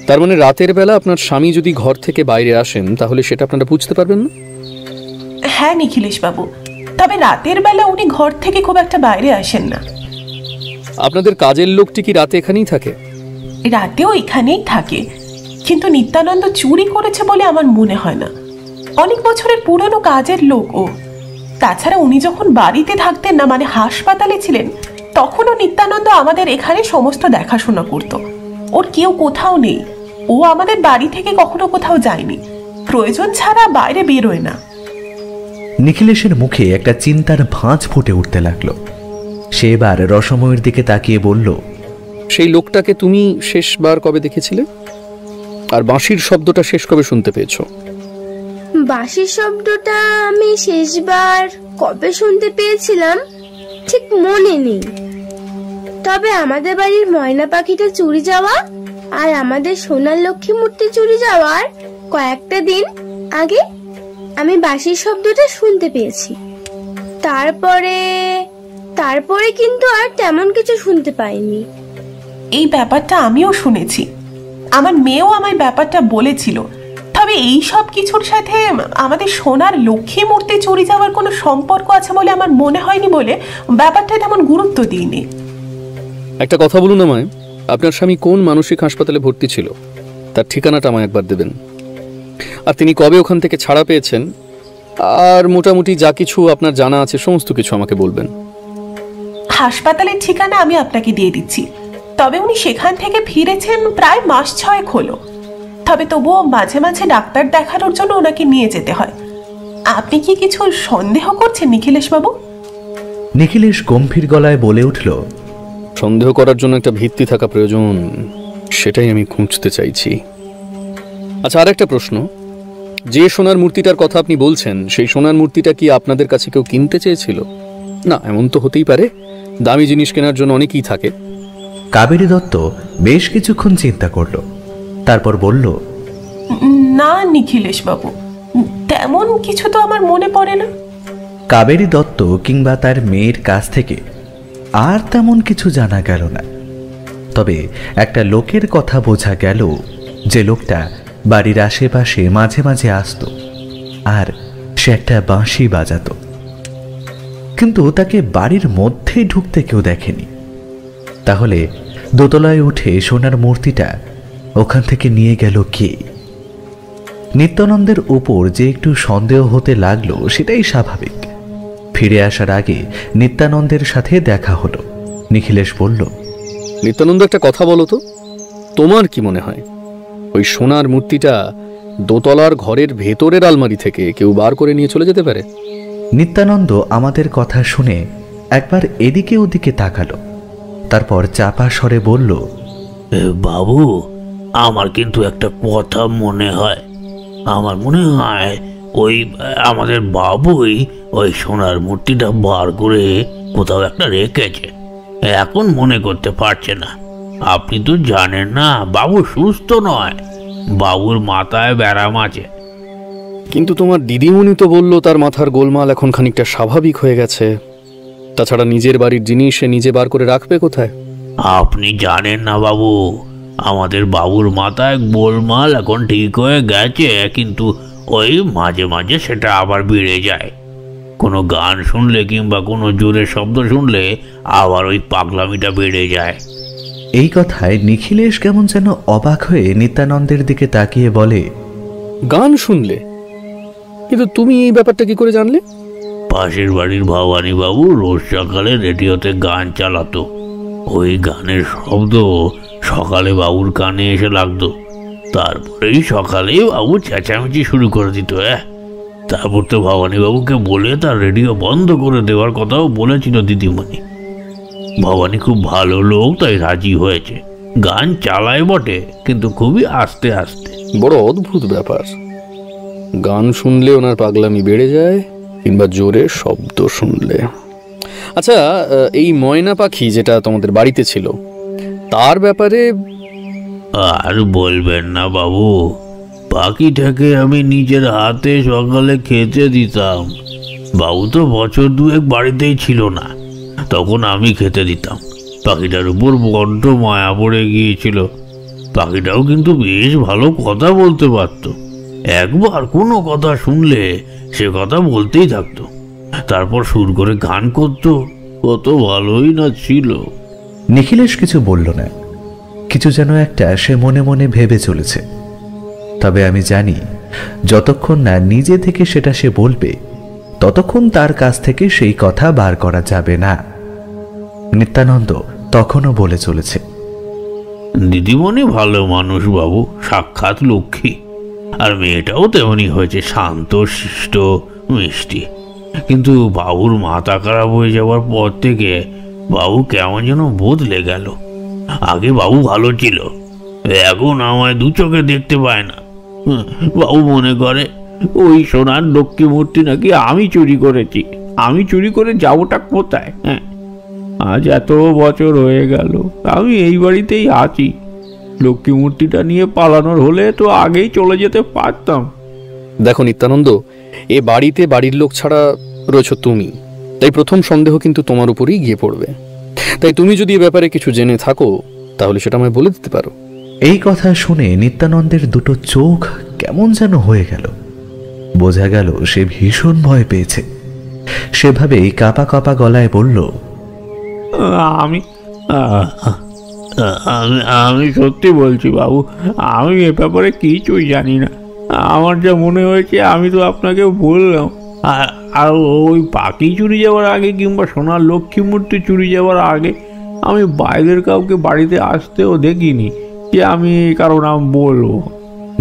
তার মানে রাতের বেলা আপনার স্বামী যদি ঘর থেকে বাইরে আসেন তাহলে সেটা আপনারা বুঝতে পারবেন না? হ্যাঁ নিখিলেশ বাবু, তবে রাতের বেলা উনি ঘর থেকে খুব একটা বাইরে আসেন না। আপনাদের কাজের লোকটি কি রাতে এখানেই থাকে? রাতেও এখানেই থাকে, কিন্তু নিত্যানন্দ চুরি করেছে বলে আমার মনে হয় না। অনেক বছরের পুরনো কাজের লোক ও। তাছাড়া উনি যখন বাড়িতে থাকতেন না, মানে হাসপাতালে ছিলেন, তখনও নিত্যানন্দ আমাদের এখানে সমস্ত দেখাশোনা করত। ওর কেউ কোথাও নেই, ও আমাদের বাড়ি থেকে কখনো কোথাও যায়নি, প্রয়োজন ছাড়া বাইরে বেরোয় না। নিখিলেশের মুখে একটা চিন্তার ভাঁজ ফুটে উঠতে লাগলো। সে এবার রসময়ের দিকে তাকিয়ে বলল, সেই লোকটাকে তুমি শেষবার কবে দেখেছিলে? আর বাঁশির শব্দটা শেষ কবে শুনতে পেয়েছো? বাঁশির শব্দটা আমি শেষবার কবে শুনতে পেয়েছিলাম ঠিক মনে নেই। তবে আমাদের বাড়ির ময়না পাখিটা চুরি যাওয়া আর আমাদের সোনার লক্ষ্মী মূর্তি চুরি যাওয়ার কয়েকটা দিন আগে আমি বাঁশির শব্দটা শুনতে পেয়েছি। তারপরে কিন্তু আর তেমন কিছু শুনতে পাইনি। এই ব্যাপারটা আমিও শুনেছি, আমার মেয়েও আমায় ব্যাপারটা বলেছিল। তবে এই সব কিছুর সাথে আমাদের সোনার লক্ষ্মী মূর্তি চুরি যাওয়ার কোনো সম্পর্ক আছে বলে আমার মনে হয়নি বলে ব্যাপারটা তেমন গুরুত্ব দিইনি। একটা কথা বলুন আমায়, আপনার স্বামী কোন মানসিক হাসপাতালে ভর্তি ছিল তার ঠিকানাটা আমায় একবার দেবেন। আর তিনি কবে ওখান থেকে ছাড়া পেয়েছেন, আর মোটামুটি যা কিছু আপনার জানা আছে সমস্ত কিছু আমাকে বলবেন। হাসপাতালের ঠিকানা আমি আপনাকে দিয়ে দিচ্ছি। তবে উনি সেখান থেকে ফিরেছেন প্রায় মাস 6 হলো। তবে তবুও মাঝে মাঝে ডাক্তার দেখানোর জন্য ওনাকে নিয়ে যেতে হয়। আপনি কি কিছু সন্দেহ করছেন নিখিলেশ বাবু? নিখিলেশ গম্ভীর গলায় বলে উঠল, সন্দেহ করার জন্য একটা ভিত্তি থাকা প্রয়োজন, সেটাই আমি খুঁজতে চাইছি। আচ্ছা, আর একটা প্রশ্ন, যে সোনার মূর্তিটার কথা আপনি বলছেন, সেই সোনার মূর্তিটা কি আপনাদের কাছে কেউ কিনতে চেয়েছিল? না, এমন তো হতেই পারে, দামি জিনিস কেনার জন্য অনেকেই থাকে। কাবেরী দত্ত বেশ কিছুক্ষণ চিন্তা করল, তারপর বলল, না নিখিলেশ বাবু, তেমন কিছু তো আমার মনে পড়ে না। কাবেরী দত্ত কিংবা তার মেয়ের কাছ থেকে আর তেমন কিছু জানা গেল না। তবে একটা লোকের কথা বোঝা গেল, যে লোকটা বাড়ির আশেপাশে মাঝে মাঝে আসতো আর সে একটা বাঁশি বাজাতো, কিন্তু তাকে বাড়ির মধ্যে ঢুকতে কেউ দেখেনি। তাহলে দোতলায় উঠে সোনার মূর্তিটা ওখান থেকে নিয়ে গেল কে? নিত্যানন্দের উপর যে একটু সন্দেহ হতে লাগলো সেটাই স্বাভাবিক। ফিরে আসার আগে নিত্যানন্দের সাথে দেখা হলো। নিখিলেশ বলল, নিত্যানন্দ, একটা কথা বলো তো, তোমার কি মনে হয় ওই সোনার মূর্তিটা দোতলার ঘরের ভেতরের আলমারি থেকে কেউ বার করে নিয়ে চলে যেতে পারে? নিত্যানন্দ আমাদের কথা শুনে একবার এদিকে ওদিকে তাকালো, তারপর চাপা স্বরে বলল, বাবু, আমার কিন্তু একটা কথা মনে হয়। আমার মনে হয় ওই আমাদের বাবুই ওই সোনার মূর্তিটা বার করে কোথাও একটা রেখেছে, এখন মনে করতে পারছে না। আপনি তো জানেন না, বাবু সুস্থ নয়, বাবুর মাথায় ব্যারাম আছে। কিন্তু তোমার দিদিমণি তো বলল তার মাথার গোলমাল এখন খানিকটা স্বাভাবিক হয়ে গেছে। তাছাড়া নিজের বাড়ির জিনিস সে নিজে বার করে রাখবে কোথায়? আপনি জানেন না বাবু, আমাদের বাবুর মাথায় গোলমাল এখন ঠিক হয়ে গেছে, কিন্তু ওই মাঝে মাঝে সেটা আবার বেড়ে যায়। কোনো গান শুনলে কিংবা কোনো জোরে শব্দ শুনলে আবার ওই পাগলামিটা বেড়ে যায়। এই কথায় নিখিলেশ কেমন যেন অবাক হয়ে নিত্যানন্দের দিকে তাকিয়ে বলে, গান শুনলে? কিন্তু তুমি এই ব্যাপারটা কি করে জানলে? পাশের বাড়ির ভবানী বাবু রোজ সকালে রেডিওতে গান চালাতো। ওই গানের শব্দ সকালে বাবুর কানে এসে লাগতো। তারপরেই সকালে বাবু চেঁচামেচি শুরু করে দিত। তারপর তো ভবানী বাবুকে বলে তার রেডিও বন্ধ করে দেওয়ার কথাও বলেছিল দিদিমণি। ভবানী খুব ভালো লোক, তাই রাজি হয়েছে। গান চালায় বটে, কিন্তু খুবই আস্তে আস্তে। বড় অদ্ভুত ব্যাপার, গান শুনলে ওনার পাগলামি বেড়ে যায় কিংবা জোরে শব্দ শুনলে। আচ্ছা, এই ময়না পাখি যেটা তোমাদের বাড়িতে ছিল তার ব্যাপারে আর বলবেন না বাবু, পাখিটাকে আমি নিজের হাতে সকালে খেতে দিতাম। বাবু তো বছর 2 বাড়িতেই ছিল না, তখন আমি খেতে দিতাম। পাখিটার উপর বড্ড মায়া পড়ে গিয়েছিল। পাখিটাও কিন্তু বেশ ভালো কথা বলতে পারত। একবার কোনো কথা শুনলে সে কথা বলতেই থাকতো, তারপর সুর করে গান করত। কত ভালোই না ছিল। নিখিলেশ কিছু বলল না, কিছু যেন একটা সে মনে মনে ভেবে চলেছে। তবে আমি জানি যতক্ষণ না নিজে থেকে সেটা সে বলবে ততক্ষণ তার কাছ থেকে সেই কথা বার করা যাবে না। নিত্যানন্দ তখনও বলে চলেছে, দিদিমণি ভালো মানুষ বাবু, সাক্ষাৎ লক্ষ্মী। আর মেয়েটাও তেমনি হয়েছে, শান্ত, শিষ্ট, মিষ্টি। কিন্তু বাবুর মাথা খারাপ হয়ে যাওয়ার পর থেকে বাবু কেমন যেন বদলে গেল। আগে বাবু ভালো ছিল, এখন আমায় দু চোখে দেখতে পায় না। বাবু মনে করে ওই সোনার লক্ষ্মী মূর্তি নাকি আমি চুরি করেছি। আমি চুরি করে যাবোটা কোথায়? হ্যাঁ, আজ এত বছর হয়ে গেল আমি এই বাড়িতেই আছি। লক্ষ্মী মূর্তিটা নিয়ে পালানোর হলে তো আগেই চলে যেতে পারতাম। দেখো নিত্যানন্দ, এ বাড়িতে বাড়ির লোক ছাড়া রয়েছ তুমি, তাই প্রথম সন্দেহ কিন্তু তোমার উপরেই গিয়ে পড়বে। তাই তুমি যদি এ ব্যাপারে কিছু জেনে থাকো তাহলে সেটা আমায় বলে দিতে পারো। এই কথা শুনে নিত্যানন্দের দুটো চোখ কেমন যেন হয়ে গেল। বোঝা গেল সে ভীষণ ভয় পেয়েছে। সেভাবেই কাঁপা কাঁপা গলায় বলল, আমি আমি সত্যি বলছি বাবু, আমি এ ব্যাপারে কিছুই জানি না। আমার যা মনে হয়েছে আমি তো আপনাকে বললাম। আর ওই পাখি চুরি যাওয়ার আগে কিংবা সোনার লক্ষ্মী মূর্তি চুরি যাওয়ার আগে আমি বাইরের কাউকে বাড়িতে আসতেও দেখিনি যে আমি কারো নাম বলবো।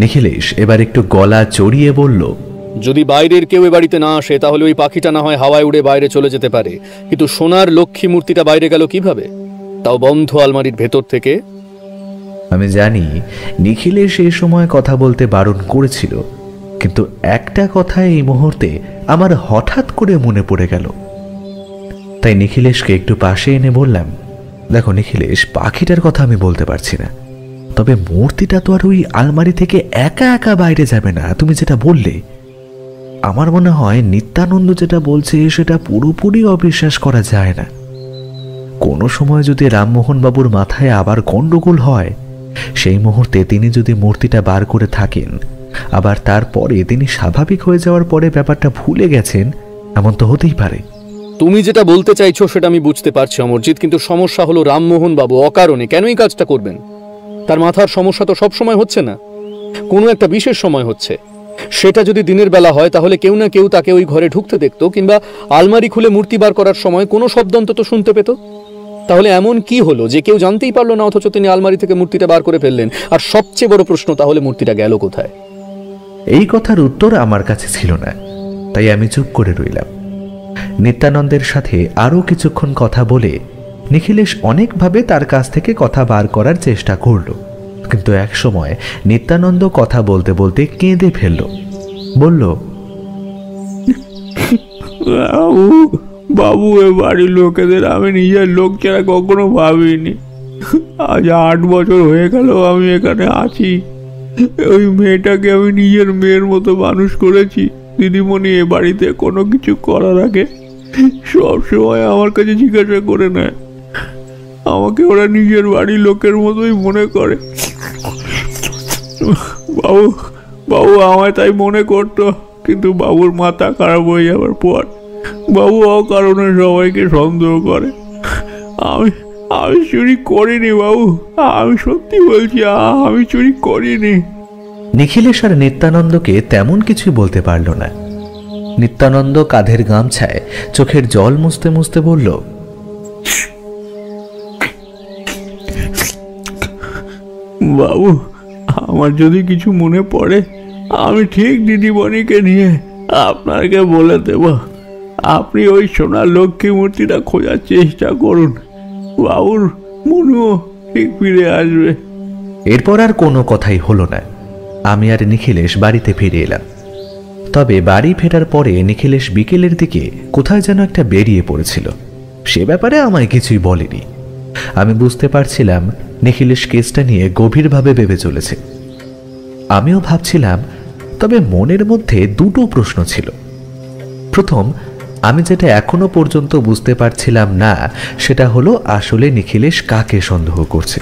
নিখিলেশ এবার একটু গলা চড়িয়ে বলল, যদি বাইরের কেউ এ বাড়িতে না আসে তাহলে ওই পাখিটা না হয় হাওয়ায় উড়ে বাইরে চলে যেতে পারে, কিন্তু সোনার লক্ষ্মী মূর্তিটা বাইরে গেল কিভাবে, তাও বন্ধ আলমারির ভেতর থেকে? আমি জানি নিখিলেশ এই সময় কথা বলতে বারণ করেছিল, কিন্তু একটা কথা এই মুহূর্তে আমার হঠাৎ করে মনে পড়ে গেল। তাই নিখিলেশকে একটু পাশে এনে বললাম, দেখো নিখিলেশ, পাখিটার কথা আমি বলতে পারছি না, তবে মূর্তিটা তো আর ওই আলমারি থেকে একা একা বাইরে যাবে না। তুমি যেটা বললে, আমার মনে হয় নিত্যানন্দ যেটা বলছে সেটা পুরোপুরি অবিশ্বাস করা যায় না। কোনো সময় যদি রামমোহন বাবুর মাথায় আবার গন্ডগোল হয়, সেই মুহূর্তে তিনি যদি মূর্তিটা বার করে থাকেন, আবার তারপরে তিনি স্বাভাবিক হয়ে যাওয়ার পরে ব্যাপারটা ভুলে গেছেন, এমন তো হতেই পারে। তুমি যেটা বলতে চাইছো সেটা আমি বুঝতে পারছি অমরজিৎ, কিন্তু সমস্যা হলো রামমোহন বাবু অকারণে কেন এই কাজটা করবেন? তার মাথার সমস্যা তো সব সময় হচ্ছে না, কোনো একটা বিশেষ সময় হচ্ছে। সেটা যদি দিনের বেলা হয় তাহলে কেউ না কেউ তাকে ওই ঘরে ঢুকতে দেখতো, কিংবা আলমারি খুলে মূর্তি বার করার সময় কোনো শব্দ অন্তত শুনতে পেত। তাহলে এমন কি হলো যে কেউ জানতেই পারলো না, অথচ তিনি আলমারি থেকে মূর্তিটা বার করে ফেললেন? আর সবচেয়ে বড় প্রশ্ন, তাহলে মূর্তিটা গেল কোথায়? এই কথার উত্তর আমার কাছে ছিল না, তাই আমি চুপ করে রইলাম। নিত্যানন্দের সাথে আরো কিছুক্ষণ কথা বলে নিখিলেশ অনেকভাবে তার কাছ থেকে কথা বার করার চেষ্টা করল, কিন্তু এক সময় নিত্যানন্দ কথা বলতে বলতে কেঁদে ফেলল। বলল, বাবু, এ বাড়ির লোকেদের আমি নিজের লোক ছাড়া কখনো ভাবিনি। আজ 8 বছর হয়ে গেল আমি এখানে আছি। ওই মেয়েটাকে আমি নিজের মেয়ের মতো মানুষ করেছি। দিদিমণি এ বাড়িতে কোনো কিছু করার আগে সব সময় আমার কাছে জিজ্ঞাসা করে নেয়। আমাকে ওরা নিজের বাড়ির লোকের মতোই মনে করে। বাবু বাবু আমায় তাই মনে করতো, কিন্তু বাবুর মাথা খারাপ হয়ে যাওয়ার পর বাবু অকারণে সবাইকে সন্দেহ করে। আমি চুরি করিনি বাবু, আমি সত্যি বলছি, আমি চুরি করিনি। নিখিলেশ আর নিত্যানন্দকে তেমন কিছু বলতে পারল না। নিত্যানন্দ কাঁধের গামছায় চোখের জল মুছতে মুছতে বলল, বাবু, আমার যদি কিছু মনে পড়ে আমি ঠিক দিদিমণিকে নিয়ে আপনাকে বলে দেব। আপনি ওই সোনার লক্ষ্মী মূর্তিটা খোঁজার চেষ্টা করুন, বাবুর মনেও ঠিক ফিরে আসবে। এরপর আর কোনো কথাই হলো না। আমি আর নিখিলেশ বাড়িতে ফিরে এলাম। তবে বাড়ি ফেরার পরে নিখিলেশ বিকেলের দিকে কোথায় যেন একটা বেরিয়ে পড়েছিল। সে ব্যাপারে আমায় কিছুই বলেনি। আমি বুঝতে পারছিলাম নিখিলেশ কেসটা নিয়ে গভীরভাবে ভেবে চলেছে। আমিও ভাবছিলাম, তবে মনের মধ্যে দুটো প্রশ্ন ছিল। প্রথম, আমি যেটা এখনো পর্যন্ত বুঝতে পারছিলাম না সেটা হলো আসলে নিখিলেশ কাকে সন্দেহ করছে।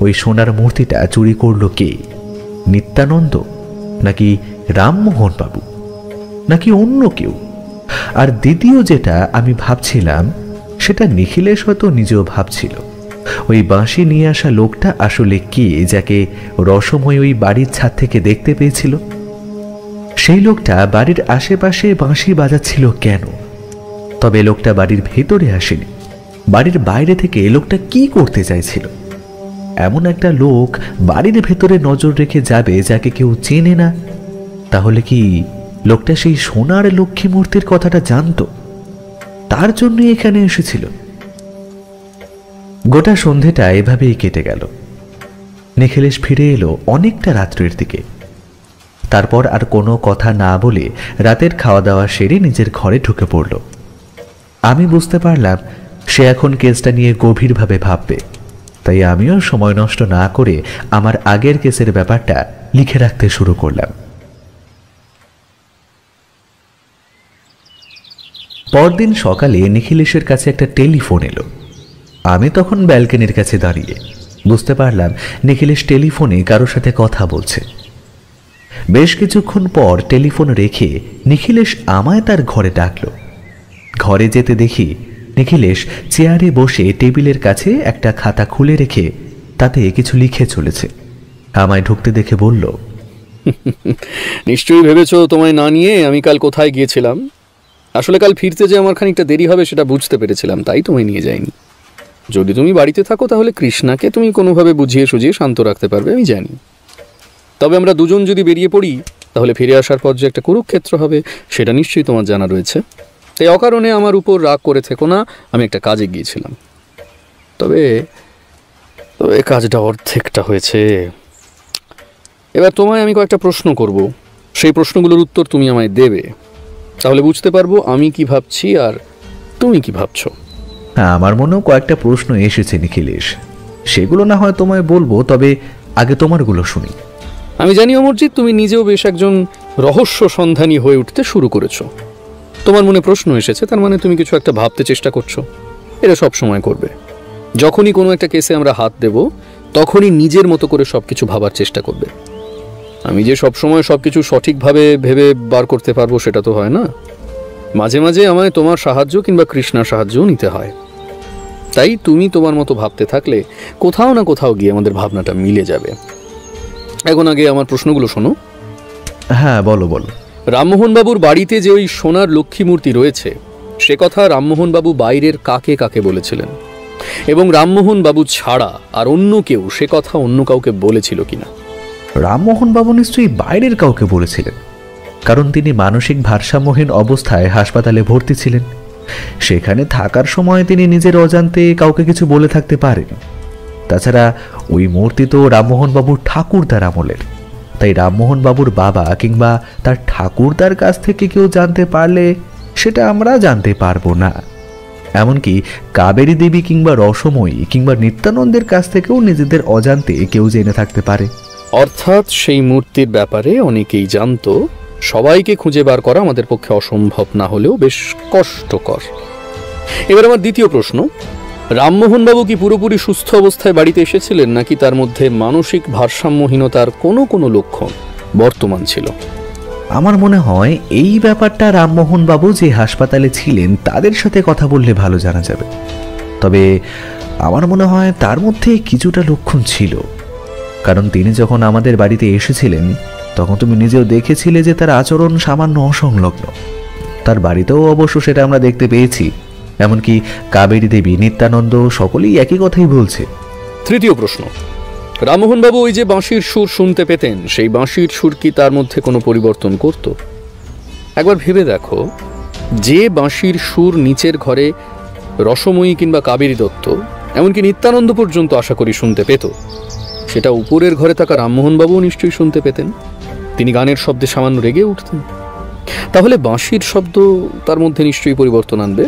ওই সোনার মূর্তিটা চুরি করলো কে? নিত্যানন্দ, নাকি রামমোহন বাবু, নাকি অন্য কেউ? আর দ্বিতীয় যেটা আমি ভাবছিলাম, সেটা নিখিলেশ হয়তো নিজেও ভাবছিল, ওই বাঁশি নিয়ে আসা লোকটা আসলে কে, যাকে রসময় ওই বাড়ির ছাদ থেকে দেখতে পেয়েছিল? সেই লোকটা বাড়ির আশেপাশে বাঁশি বাজাচ্ছিল কেন? তবে লোকটা বাড়ির ভেতরে আসেনি, বাড়ির বাইরে থেকে লোকটা কি করতে চাইছিল? এমন একটা লোক বাড়ির ভেতরে নজর রেখে যাবে যাকে কেউ চেনে না? তাহলে কি লোকটা সেই সোনার লক্ষ্মী মূর্তির কথাটা জানতো, তার জন্য এখানে এসেছিল? গোটা সন্ধেটা এভাবেই কেটে গেল। নিখিলেশ ফিরে এলো অনেকটা রাত্রির দিকে। তারপর আর কোনো কথা না বলে রাতের খাওয়া দাওয়া সেরে নিজের ঘরে ঢুকে পড়ল। আমি বুঝতে পারলাম সে এখন কেসটা নিয়ে গভীরভাবে ভাববে, তাই আমিও সময় নষ্ট না করে আমার আগের কেসের ব্যাপারটা লিখে রাখতে শুরু করলাম। পরদিন সকালে নিখিলেশের কাছে একটা টেলিফোন এলো। আমি তখন ব্যালকনির কাছে দাঁড়িয়ে বুঝতে পারলাম নিখিলেশ টেলিফোনে কারোর সাথে কথা বলছে। বেশ কিছুক্ষণ পর টেলিফোন রেখে নিখিলেশ আমায় তার ঘরে ডাকলো। ঘরে যেতে দেখি নিখিলেশ চেয়ারে বসে টেবিলের কাছে একটা খাতা খুলে রেখে তাতে কিছু লিখে চলেছে। আমায় ঢুকতে দেখে বলল, নিশ্চয়ই ভেবেছো তোমায় না নিয়ে আমি কাল কোথায় গিয়েছিলাম। আসলে কাল ফিরতে যে আমার খানিকটা দেরি হবে সেটা বুঝতে পেরেছিলাম, তাই তোমায় নিয়ে যাইনি। যদি তুমি বাড়িতে থাকো তাহলে কৃষ্ণাকে তুমি কোনোভাবে বুঝিয়ে সুঝিয়ে শান্ত রাখতে পারবে, আমি জানি। তবে আমরা দুজন যদি বেরিয়ে পড়ি তাহলে ফিরে আসার পর যে একটা কুরুক্ষেত্র হবে সেটা নিশ্চয়ই তোমার জানা রয়েছে। তাই অকারণে আমার উপর রাগ করে থেকো না, আমি একটা কাজে গিয়েছিলাম। তবে তবে কাজটা অর্ধেকটা হয়েছে। এবার তোমায় আমি কয়েকটা প্রশ্ন করব, সেই প্রশ্নগুলোর উত্তর তুমি আমায় দেবে, তাহলে বুঝতে পারবো আমি কি ভাবছি আর তুমি কি ভাবছো। আমার মনেও কয়েকটা প্রশ্ন এসেছে নিখিলেশ, সেগুলো না হয় তোমায় বলবো, তবে আগে তোমারগুলো শুনি। আমি জানি অমরজিৎ, তুমি নিজেও বেশ একজন রহস্য সন্ধানী হয়ে উঠতে শুরু করেছো। তোমার মনে প্রশ্ন এসেছে, তার মানে তুমি কিছু একটা ভাবতে চেষ্টা করছো। এটা সব সময় করবে। যখনই কোনো একটা কেসে আমরা হাত দেব তখনই নিজের মতো করে সবকিছু ভাবার চেষ্টা করবে। আমি যে সব সময় সবকিছু সঠিকভাবে ভেবে বার করতে পারবো সেটা তো হয় না। মাঝে মাঝে আমায় তোমার সাহায্য কিংবা কৃষ্ণার সাহায্যও নিতে হয়। তাই তুমি তোমার মতো ভাবতে থাকলে কোথাও না কোথাও গিয়ে আমাদের ভাবনাটা মিলে যাবে। এখন আগে আমার প্রশ্নগুলো শোনো। হ্যাঁ, বলো বলো। রামমোহনবাবুর বাড়িতে যে ওই সোনার লক্ষ্মী মূর্তি রয়েছে সে কথা রামমোহনবাবু বাইরের কাকে কাকে বলেছিলেন, এবং রামমোহনবাবু ছাড়া আর অন্য কেউ সে কথা অন্য কাউকে বলেছিল কিনা? রামমোহনবাবু নিশ্চয়ই বাইরের কাউকে বলেছিলেন, কারণ তিনি মানসিক ভারসাম্যহীন অবস্থায় হাসপাতালে ভর্তি ছিলেন। সেখানে থাকার সময় তিনি নিজের অজান্তে কাউকে কিছু বলে থাকতে পারেন। তাছাড়া ওই মূর্তি তো রামমোহনবাবুর ঠাকুরদার আমলের, তাই রামমোহনবাবুর বাবা কিংবা তার ঠাকুরদার কাছ থেকে কেউ জানতে পারলে সেটা আমরা জানতে পারবো না। এমনকি কাবেরী দেবী কিংবা রসময়ী কিংবা নিত্যানন্দের কাছ থেকেও নিজেদের অজান্তে কেউ জেনে থাকতে পারে। অর্থাৎ সেই মূর্তির ব্যাপারে অনেকেই জানতো। সবাইকে খুঁজে বার করা আমাদের পক্ষে অসম্ভব না হলেও বেশ কষ্টকর। এবার আমার দ্বিতীয় প্রশ্ন, রামমোহনবাবু কি পুরোপুরি সুস্থ অবস্থায় বাড়িতে এসেছিলেন, নাকি তার মধ্যে মানসিক ভারসাম্যহীনতার কোনো কোনো লক্ষণ বর্তমান ছিল? আমার মনে হয় এই ব্যাপারটা রামমোহনবাবু যে হাসপাতালে ছিলেন তাদের সাথে কথা বললে ভালো জানা যাবে। তবে আমার মনে হয় তার মধ্যে কিছুটা লক্ষণ ছিল, কারণ তিনি যখন আমাদের বাড়িতে এসেছিলেন তখন তুমি নিজেও দেখেছিলে যে তার আচরণ সামান্য অসংলগ্ন। তার বাড়িতেও অবশ্য সেটা আমরা দেখতে পেয়েছি। এমনকি কাবেরী দেবী, নিত্যানন্দ সকলেই একই কথাই বলছে। তৃতীয় প্রশ্ন, রামমোহনবাবু ওই যে বাঁশির সুর শুনতে পেতেন, সেই বাঁশির সুর কি তার মধ্যে কোনো পরিবর্তন করত? একবার ভেবে দেখো, যে বাঁশির সুর নিচের ঘরে রসময়ী কিংবা কাবেরী দত্ত, এমনকি নিত্যানন্দ পর্যন্ত আশা করি শুনতে পেত, সেটা উপরের ঘরে থাকা রামমোহনবাবুও নিশ্চয়ই শুনতে পেতেন। তিনি গানের শব্দে সামান্য রেগে উঠতেন। তাহলে বাঁশির শব্দ তার মধ্যে নিশ্চয়ই পরিবর্তন আনবে।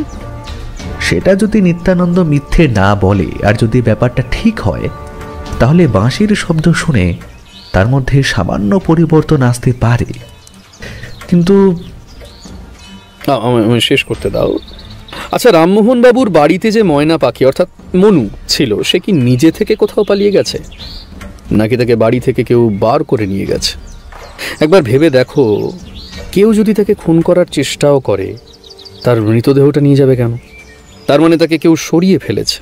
সেটা যদি নিত্যানন্দ মিথ্যে না বলে আর যদি ব্যাপারটা ঠিক হয়, তাহলে বাঁশির শব্দ শুনে তার মধ্যে সামান্য পরিবর্তন আসতে পারে। কিন্তু আমি শেষ করতে দাও। আচ্ছা, রামমোহনবাবুর বাড়িতে যে ময়না পাখি অর্থাৎ মনু ছিল, সে কি নিজে থেকে কোথাও পালিয়ে গেছে, নাকি তাকে বাড়ি থেকে কেউ বার করে নিয়ে গেছে? একবার ভেবে দেখো, কেউ যদি তাকে খুন করার চেষ্টাও করে, তার মৃতদেহটা নিয়ে যাবে কেন? তার মানে তাকে কেউ সরিয়ে ফেলেছে।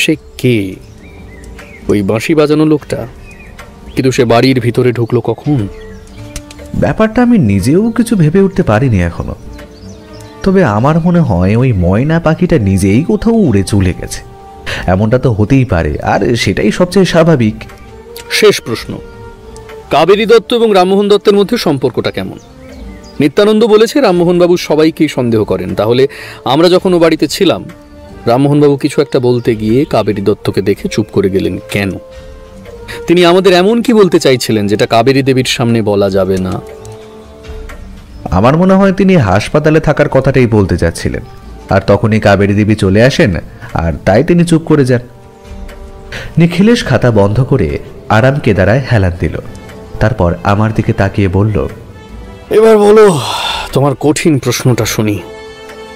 সে কে? ওই বাঁশি বাজানো লোকটা? কিন্তু সে বাড়ির ভিতরে ঢুকলো কখন? ব্যাপারটা আমি নিজেও কিছু ভেবে উঠতে পারিনি এখনো। তবে আমার মনে হয় ওই ময়না পাখিটা নিজেই কোথাও উড়ে চলে গেছে। এমনটা তো হতেই পারে, আর সেটাই সবচেয়ে স্বাভাবিক। শেষ প্রশ্ন, কাবেরী দত্ত এবং রামমোহন দত্তের মধ্যে সম্পর্কটা কেমন? নিত্যানন্দ বলেছে রামমোহনবাবু সবাইকেই সন্দেহ করেন। তাহলে আমরা যখন ও বাড়িতে ছিলাম, রামমোহনবাবু কিছু একটা বলতে গিয়ে কাবেরী দত্তকে দেখে চুপ করে গেলেন কেন? তিনি আমাদের এমন কি বলতে চাইছিলেন যেটা কাবেরী দেবীর সামনে বলা যাবে না? আমার মনে হয় তিনি হাসপাতালে থাকার কথাটাই বলতে যাচ্ছিলেন, আর তখনই কাবেরী দেবী চলে আসেন, আর তাই তিনি চুপ করে যান। নিখিলেশ খাতা বন্ধ করে আরাম কেদারায় হেলান দিল। তারপর আমার দিকে তাকিয়ে বলল, এবার বলো তোমার কঠিন প্রশ্নটা শুনি।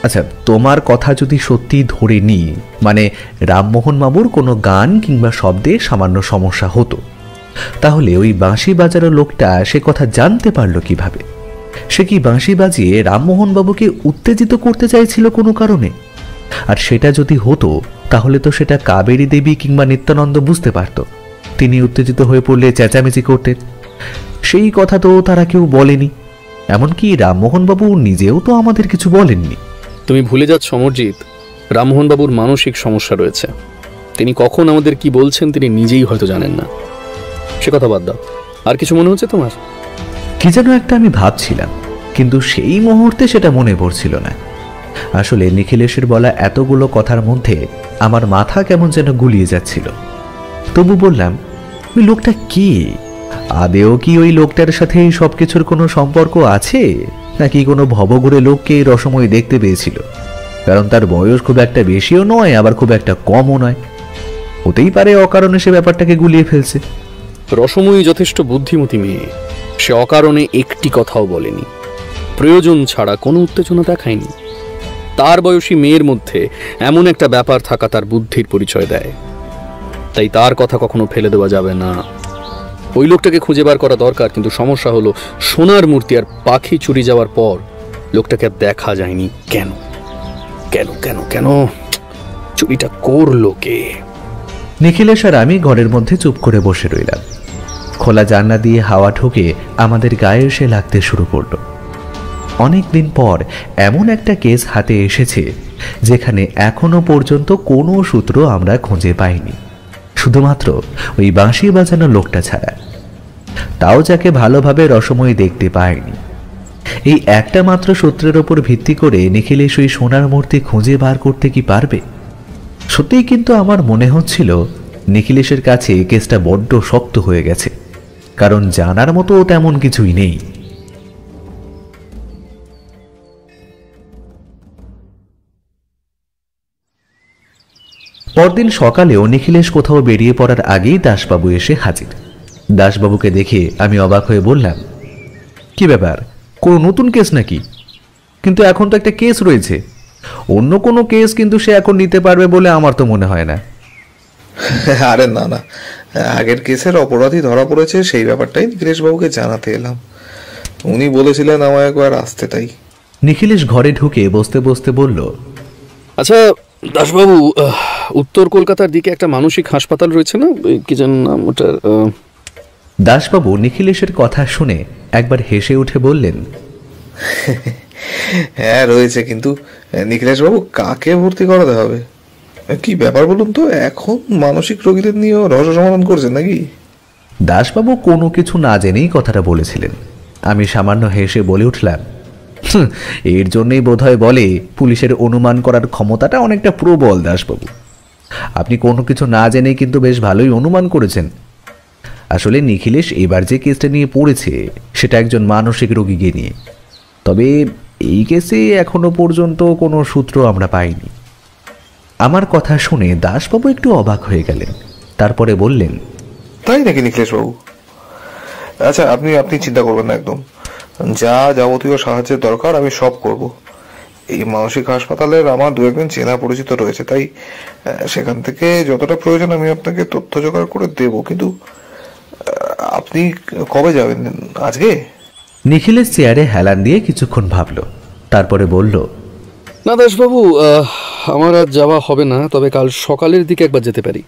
আচ্ছা, তোমার কথা যদি সত্যি ধরে নিই, মানে রামমোহন বাবুর কোনো গান কিংবা শব্দে সামান্য সমস্যা হতো, তাহলে ওই বাঁশি বাজানো লোকটা সে কথা জানতে পারলো কিভাবে? সে কি বাঁশি বাজিয়ে রামমোহন বাবুকে উত্তেজিত করতে চাইছিল কোনো কারণে? আর সেটা যদি হতো, তাহলে তো সেটা কাবেরী দেবী কিংবা নিত্যানন্দ বুঝতে পারত। তিনি উত্তেজিত হয়ে পড়লে চেঁচামেচি করতেন। সেই কথা তো তারা কেউ বলেনি, এমনকি রামমোহন বাবু নিজেও তো আমাদের কিছু বলেননি। তুমি ভুলে যাচ্ছ অমরজিৎ, রামমোহন বাবুর মানসিক সমস্যা রয়েছে। তিনি কখন আমাদের কি বলছেন তিনি নিজেই হয়তো জানেন না। সে কথা বাদ দাও, আর কিছু মনে হচ্ছে তোমার? কি যেন একটা আমি ভাবছিলাম, কিন্তু সেই মুহূর্তে সেটা মনে পড়ছিল না। আসলে নিখিলেশের বলা এতগুলো কথার মধ্যে আমার মাথা কেমন যেন গুলিয়ে যাচ্ছিল। তবু বললাম, ওই লোকটা কি? আদেও কি ওই লোকটার সাথে সবকিছুর কোনো সম্পর্ক আছে, নাকি কোনো ভবঘুরে লোককে রসময় দেখতে পেয়েছিল? কারণ তার বয়স খুব একটা বেশিও নয়, আবার খুব একটা কমও নয়। হতেই পারে অকারণে সে ব্যাপারটাকে গুলিয়ে ফেলছে। রসময়ী যথেষ্ট বুদ্ধিমতী মেয়ে, সে অকারণে একটি কথাও বলেনি, প্রয়োজন ছাড়া কোনো উত্তেজনা দেখায়নি। তার বয়সী মেয়ের মধ্যে এমন একটা ব্যাপার থাকা তার বুদ্ধির পরিচয় দেয়। তাই তার কথা কখনো ফেলে দেওয়া যাবে না। ওই লোকটাকে খুঁজে বার করা দরকার, কিন্তু সমস্যা হলো সোনার মূর্তি আর পাখি চুরি যাওয়ার পর লোকটাকে আর দেখা যায়নি কেন? কেন কেন কেন চুরিটা করলো কে? নিখিলেশ আর আমি ঘরের মধ্যে চুপ করে বসে রইলাম। খোলা জানলা দিয়ে হাওয়া ঢুকে আমাদের গায়ে এসে লাগতে শুরু করলো। অনেকদিন পর এমন একটা কেস হাতে এসেছে যেখানে এখনো পর্যন্ত কোনো সূত্র আমরা খুঁজে পাইনি, শুধুমাত্র ওই বাঁশি বাজানো লোকটা ছাড়া। তাও যাকে ভালোভাবে রসময় দেখতে পায়নি। এই একটা মাত্র সূত্রের ওপর ভিত্তি করে নিখিলেশ ওই সোনার মূর্তি খুঁজে বার করতে কি পারবে? সত্যিই কিন্তু আমার মনে হচ্ছিল নিখিলেশের কাছে কেসটা বড্ড শক্ত হয়ে গেছে, কারণ জানার মতো তেমন কিছুই নেই। পরদিন সকালেও নিখিলেশ কোথাও বেরিয়ে পড়ার আগেই দাসবাবু এসে হাজির। দাসবাবুকে দেখে আমি অবাক হয়ে বললাম, কি ব্যাপার, কোনো নতুন কেস নাকি? কিন্তু এখন তো একটা কেস রয়েছে। অন্য কোনো কেস কিন্তু সে এখন নিতে পারবে বলে আমার তো মনে হয় না। আরে না না, আগের কেসের অপরাধী ধরা পড়েছে, সেই ব্যাপারটাই নিখিলেশবাবুকে জানাতে এলাম। উনি বলেছিলেন আমায় একবার আসতে, তাই। নিখিলেশ ঘরে ঢুকে বসতে বসতে বলল, আচ্ছা দাসবাবু, উত্তর কলকাতার দিকে একটা মানসিক হাসপাতাল রয়েছে না, কি যেন নাম ওটার? দাসবাবু নিখিলেশের কথা শুনে একবার হেসে উঠে বললেন, হ্যাঁ রয়েছে, কিন্তু নিখিলেশবাবু কাকে ভর্তি করাতে হবে? কি ব্যাপার বলুন তো, এখন মানসিক রোগীদের নিয়েও রহস্য সমাধান করছেন নাকি? দাসবাবু কোনো কিছু না জেনেই কথাটা বলেছিলেন। আমি সামান্য হেসে বলে উঠলাম, এর জন্যই বোধহয় বলে পুলিশের অনুমান করার ক্ষমতাটা অনেকটা প্রবল। দাসবাবু, আপনি কোনো কিছু না জেনেই কিন্তু বেশ ভালোই অনুমান করেছেন। আসলে নিখিলেশ এবার যে কেসটা নিয়ে পড়েছে সেটা একজন মানসিক রোগীকে নিয়ে। তবে এই কেসে এখনো পর্যন্ত কোনো সূত্র আমরা পাইনি। আমার কথা শুনে দাসবাবু একটু অবাক হয়ে গেলেন, তারপরে বললেন, তাই নাকি নিখিলেশবাবু? আচ্ছা, আপনি চিন্তা করবেন না, একদম যা যাবতীয় সাহায্যের দরকার আমি সব করব। এই মানসিক হাসপাতালের আমার দু একজন চেনা পরিচিত রয়েছে, তাই সেখান থেকে যতটা প্রয়োজন আমি আপনাকে তথ্য জোগাড় করে দেব। কিন্তু আপনি কবে যাবেন? আজকে? নিখিলেশ চেয়ারে হেলান দিয়ে কিছুক্ষণ ভাবল, তারপরে বলল, না দাসবাবু, আমার আজ যাওয়া হবে না, তবে কাল সকালের দিকে একবার যেতে পারি।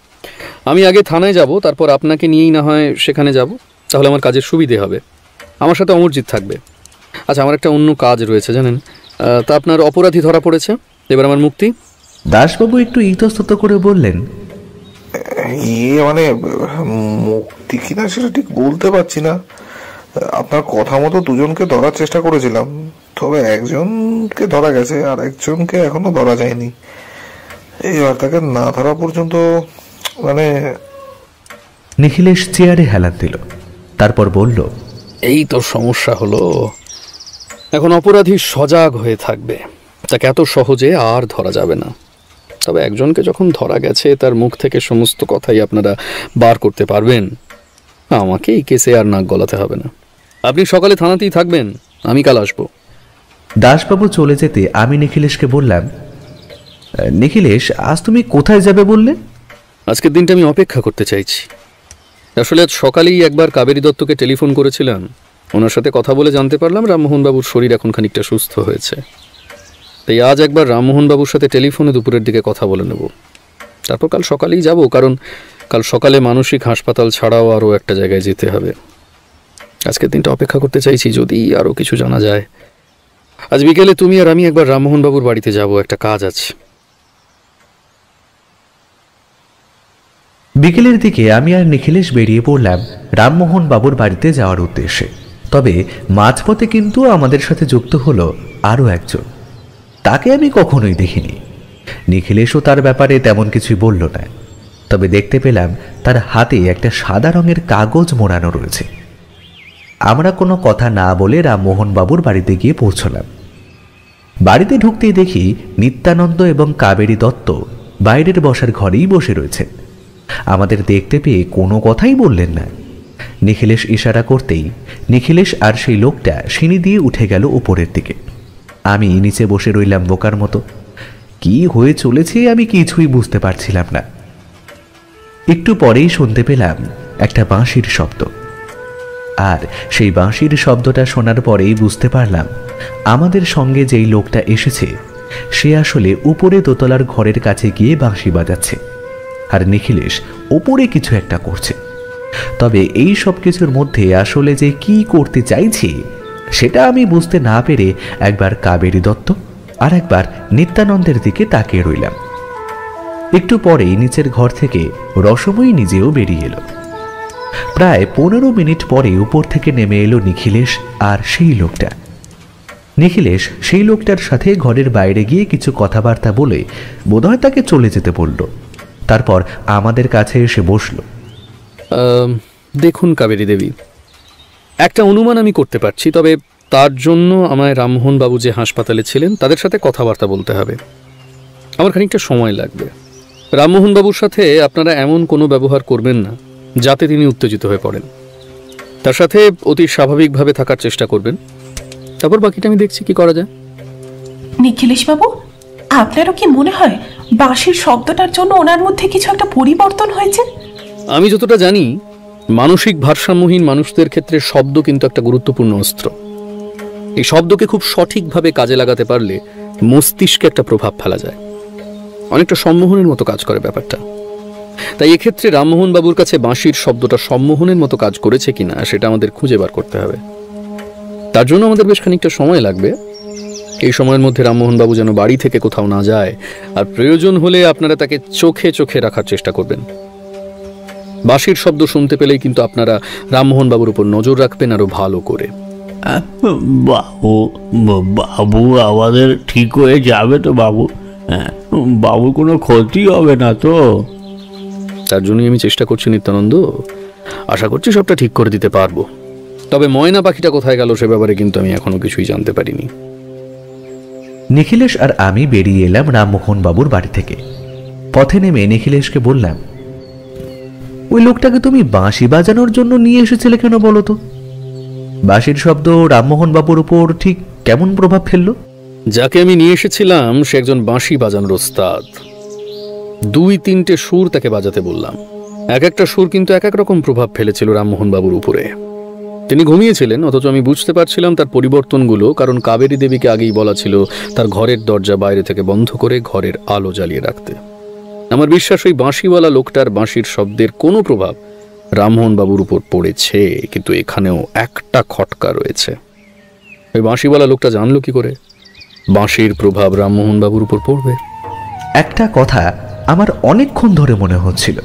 আমি আগে থানায় যাব, তারপর আপনাকে নিয়েই না হয় সেখানে যাব, তাহলে আমার কাজের সুবিধে হবে। আমার সাথে অমরজিৎ থাকবে। আচ্ছা, আমার একটা অন্য কাজ রয়েছে জানেন, তা আপনার অপরাধী ধরা পড়েছে, এবার আমার মুক্তি। দাসবাবু একটু ইতস্তত করে বললেন, মানে মুক্তি কিনা সেটা ঠিক বলতে পারছি না। আপনার কথা মতো দুজনকে ধরার চেষ্টা করেছিলাম, তবে একজনকে ধরা গেছে আর একজনকে এখনো ধরা যায়নি। এবার তাকে না ধরা পর্যন্ত মানে। নিখিলেশ চেয়ারে হেলান দিল, তারপর বলল, এই তো সমস্যা হলো, এখন অপরাধী সজাগ হয়ে থাকবে, তাকে এত সহজে আর ধরা যাবে না। তবে একজনকে যখন ধরা গেছে তার মুখ থেকে সমস্ত কথাই আপনারা বার করতে পারবেন, আমাকে এই কেসে আর নাক গলাতে হবে না। আপনি সকালে থানাতেই থাকবেন, আমি কাল আসবো। দাসবাবু চলে যেতে আমি নিখিলেশকে বললাম, নিখিলেশ, আজ তুমি কোথায় যাবে বললে? আজকের দিনটা আমি অপেক্ষা করতে চাইছি। আসলে আজ সকালেই একবার কাবেরী দত্তকে টেলিফোন করেছিলাম, ওনার সাথে কথা বলে জানতে পারলাম রামমোহনবাবুর শরীর এখন খানিকটা সুস্থ হয়েছে। তাই আজ একবার রামমোহনবাবুর সাথে টেলিফোনে দুপুরের দিকে কথা বলে নেব, তারপর কাল সকালেই যাব, কারণ কাল সকালে মানসিক হাসপাতাল ছাড়াও আরও একটা জায়গায় যেতে হবে। আজকের দিনটা অপেক্ষা করতে চাইছি, যদি আরও কিছু জানা যায়। আজ বিকেলে তুমি আর আমি একবার রামমোহনবাবুর বাড়িতে যাব, একটা কাজ আছে। বিকেলের দিকে আমি আর নিখিলেশ বেরিয়ে পড়লাম রামমোহন বাবুর বাড়িতে যাওয়ার উদ্দেশ্যে। তবে মাঝপথে কিন্তু আমাদের সাথে যুক্ত হলো আরও একজন। তাকে আমি কখনোই দেখিনি। নিখিলেশও তার ব্যাপারে তেমন কিছুই বলল না, তবে দেখতে পেলাম তার হাতে একটা সাদা রঙের কাগজ মোড়ানো রয়েছে। আমরা কোনো কথা না বলে রামমোহন বাবুর বাড়িতে গিয়ে পৌঁছলাম। বাড়িতে ঢুকতেই দেখি নিত্যানন্দ এবং কাবেরী দত্ত বাইরের বসার ঘরেই বসে রয়েছে। আমাদের দেখতে পেয়ে কোনো কথাই বললেন না। নিখিলেশ ইশারা করতেই নিখিলেশ আর সেই লোকটা সিঁড়ি দিয়ে উঠে গেল উপরের দিকে। আমি নিচে বসে রইলাম বোকার মতো। কি হয়ে চলেছে আমি কিছুই বুঝতে পারছিলাম না। একটু পরেই শুনতে পেলাম একটা বাঁশির শব্দ, আর সেই বাঁশির শব্দটা শোনার পরেই বুঝতে পারলাম আমাদের সঙ্গে যেই লোকটা এসেছে সে আসলে উপরে দোতলার ঘরের কাছে গিয়ে বাঁশি বাজাচ্ছে, আর নিখিলেশ ওপরে কিছু একটা করছে। তবে এই সব কিছুর মধ্যে আসলে যে কি করতে চাইছি সেটা আমি বুঝতে না পেরে একবার কাবেরী দত্ত আর একবার নিত্যানন্দের দিকে তাকিয়ে রইলাম। একটু পরেই নিচের ঘর থেকে রসময়ী নিজেও বেরিয়ে এলো। প্রায় 15 মিনিট পরে উপর থেকে নেমে এলো নিখিলেশ আর সেই লোকটা। নিখিলেশ সেই লোকটার সাথে ঘরের বাইরে গিয়ে কিছু কথাবার্তা বলে বোধহয় তাকে চলে যেতে বলল। তারপর আমাদের কাছে এসে বসল। দেখুন কাবেরী দেবী, একটা অনুমান আমি করতে পারছি, তবে তার জন্য আমায় রামমোহনবাবু যে হাসপাতালে ছিলেন তাদের সাথে কথাবার্তা বলতে হবে। আমার খানিকটা সময় লাগবে। রামমোহনবাবুর সাথে আপনারা এমন কোনো ব্যবহার করবেন না যাতে তিনি উত্তেজিত হয়ে পড়েন। তার সাথে অতি স্বাভাবিকভাবে থাকার চেষ্টা করবেন। তারপর বাকিটা আমি দেখছি কি করা যায়। নিখিলেশ বাবু, আপনারও কি মনে হয় বাঁশির শব্দটার জন্য ওনার মধ্যে কিছু একটা পরিবর্তন হয়েছে? আমি যতটা জানি, মানসিক ভারসাম্যহীন মানুষদের ক্ষেত্রে শব্দ কিন্তু একটা গুরুত্বপূর্ণ অস্ত্র। এই শব্দকে খুব সঠিকভাবে কাজে লাগাতে পারলে মস্তিষ্কে একটা প্রভাব ফেলা যায়, অনেকটা সম্মোহনের মতো কাজ করে ব্যাপারটা। তাই এক্ষেত্রে রামমোহন বাবুর কাছে বাঁশির শব্দটা সম্মোহনের মতো কাজ করেছে কিনা সেটা আমাদের খুঁজে বার করতে হবে। তার জন্য আমাদের বেশ খানিকটা সময় লাগবে। এই সময়ের মধ্যে রামমোহনবাবু যেন বাড়ি থেকে কোথাও না যায়, আর প্রয়োজন হলে আপনারা তাকে চোখে চোখে রাখার চেষ্টা করবেন। বাঁশির শব্দ শুনতে পেলেই কিন্তু আপনারা রামমোহনবাবুর উপর নজর রাখবেন আরো ভালো করে। বাবু বাবু আমাদের ঠিক হয়ে যাবে তো বাবু? বাবুর কোনো ক্ষতি হবে না তো? তার জন্যই আমি চেষ্টা করছি নিত্যানন্দ, আশা করছি সবটা ঠিক করে দিতে পারবো। তবে ময়না পাখিটা কোথায় গেল সে ব্যাপারে কিন্তু আমি এখনো কিছুই জানতে পারিনি। নিখিলেশ আর আমি বেরিয়ে এলাম রামমোহন বাবুর বাড়ি থেকে। পথে নেমে নিখিলেশকে বললাম, ওই লোকটাকে তুমি বাঁশি বাজানোর জন্য নিয়ে এসেছিলে কেন বলো তো? বাঁশির শব্দ রামমোহন বাবুর উপর ঠিক কেমন প্রভাব ফেললো? যাকে আমি নিয়ে এসেছিলাম সে একজন বাঁশি বাজানোর ওস্তাদ। 2-3টে সুর তাকে বাজাতে বললাম, এক একটা সুর কিন্তু এক এক রকম প্রভাব ফেলেছিল রামমোহন বাবুর উপরে। তিনি ঘুমিয়েছিলেন, অথচ আমি বুঝতে পারছিলাম তার পরিবর্তনগুলো, কারণ কাবেরী দেবীকে আগেই বলা ছিল তার ঘরের দরজা বাইরে থেকে বন্ধ করে ঘরের আলো জ্বালিয়ে রাখতে। আমার বিশ্বাস ওই বাঁশিওয়ালা লোকটার বাঁশির শব্দের কোনো প্রভাব রামমোহন বাবুর উপর পড়েছে, কিন্তু এখানেও একটা খটকা রয়েছে। ওই বাঁশিওয়ালা লোকটা জানলো কি করে বাঁশির প্রভাব রামমোহন বাবুর উপর পড়বে? একটা কথা আমার অনেকক্ষণ ধরে মনে হচ্ছিল,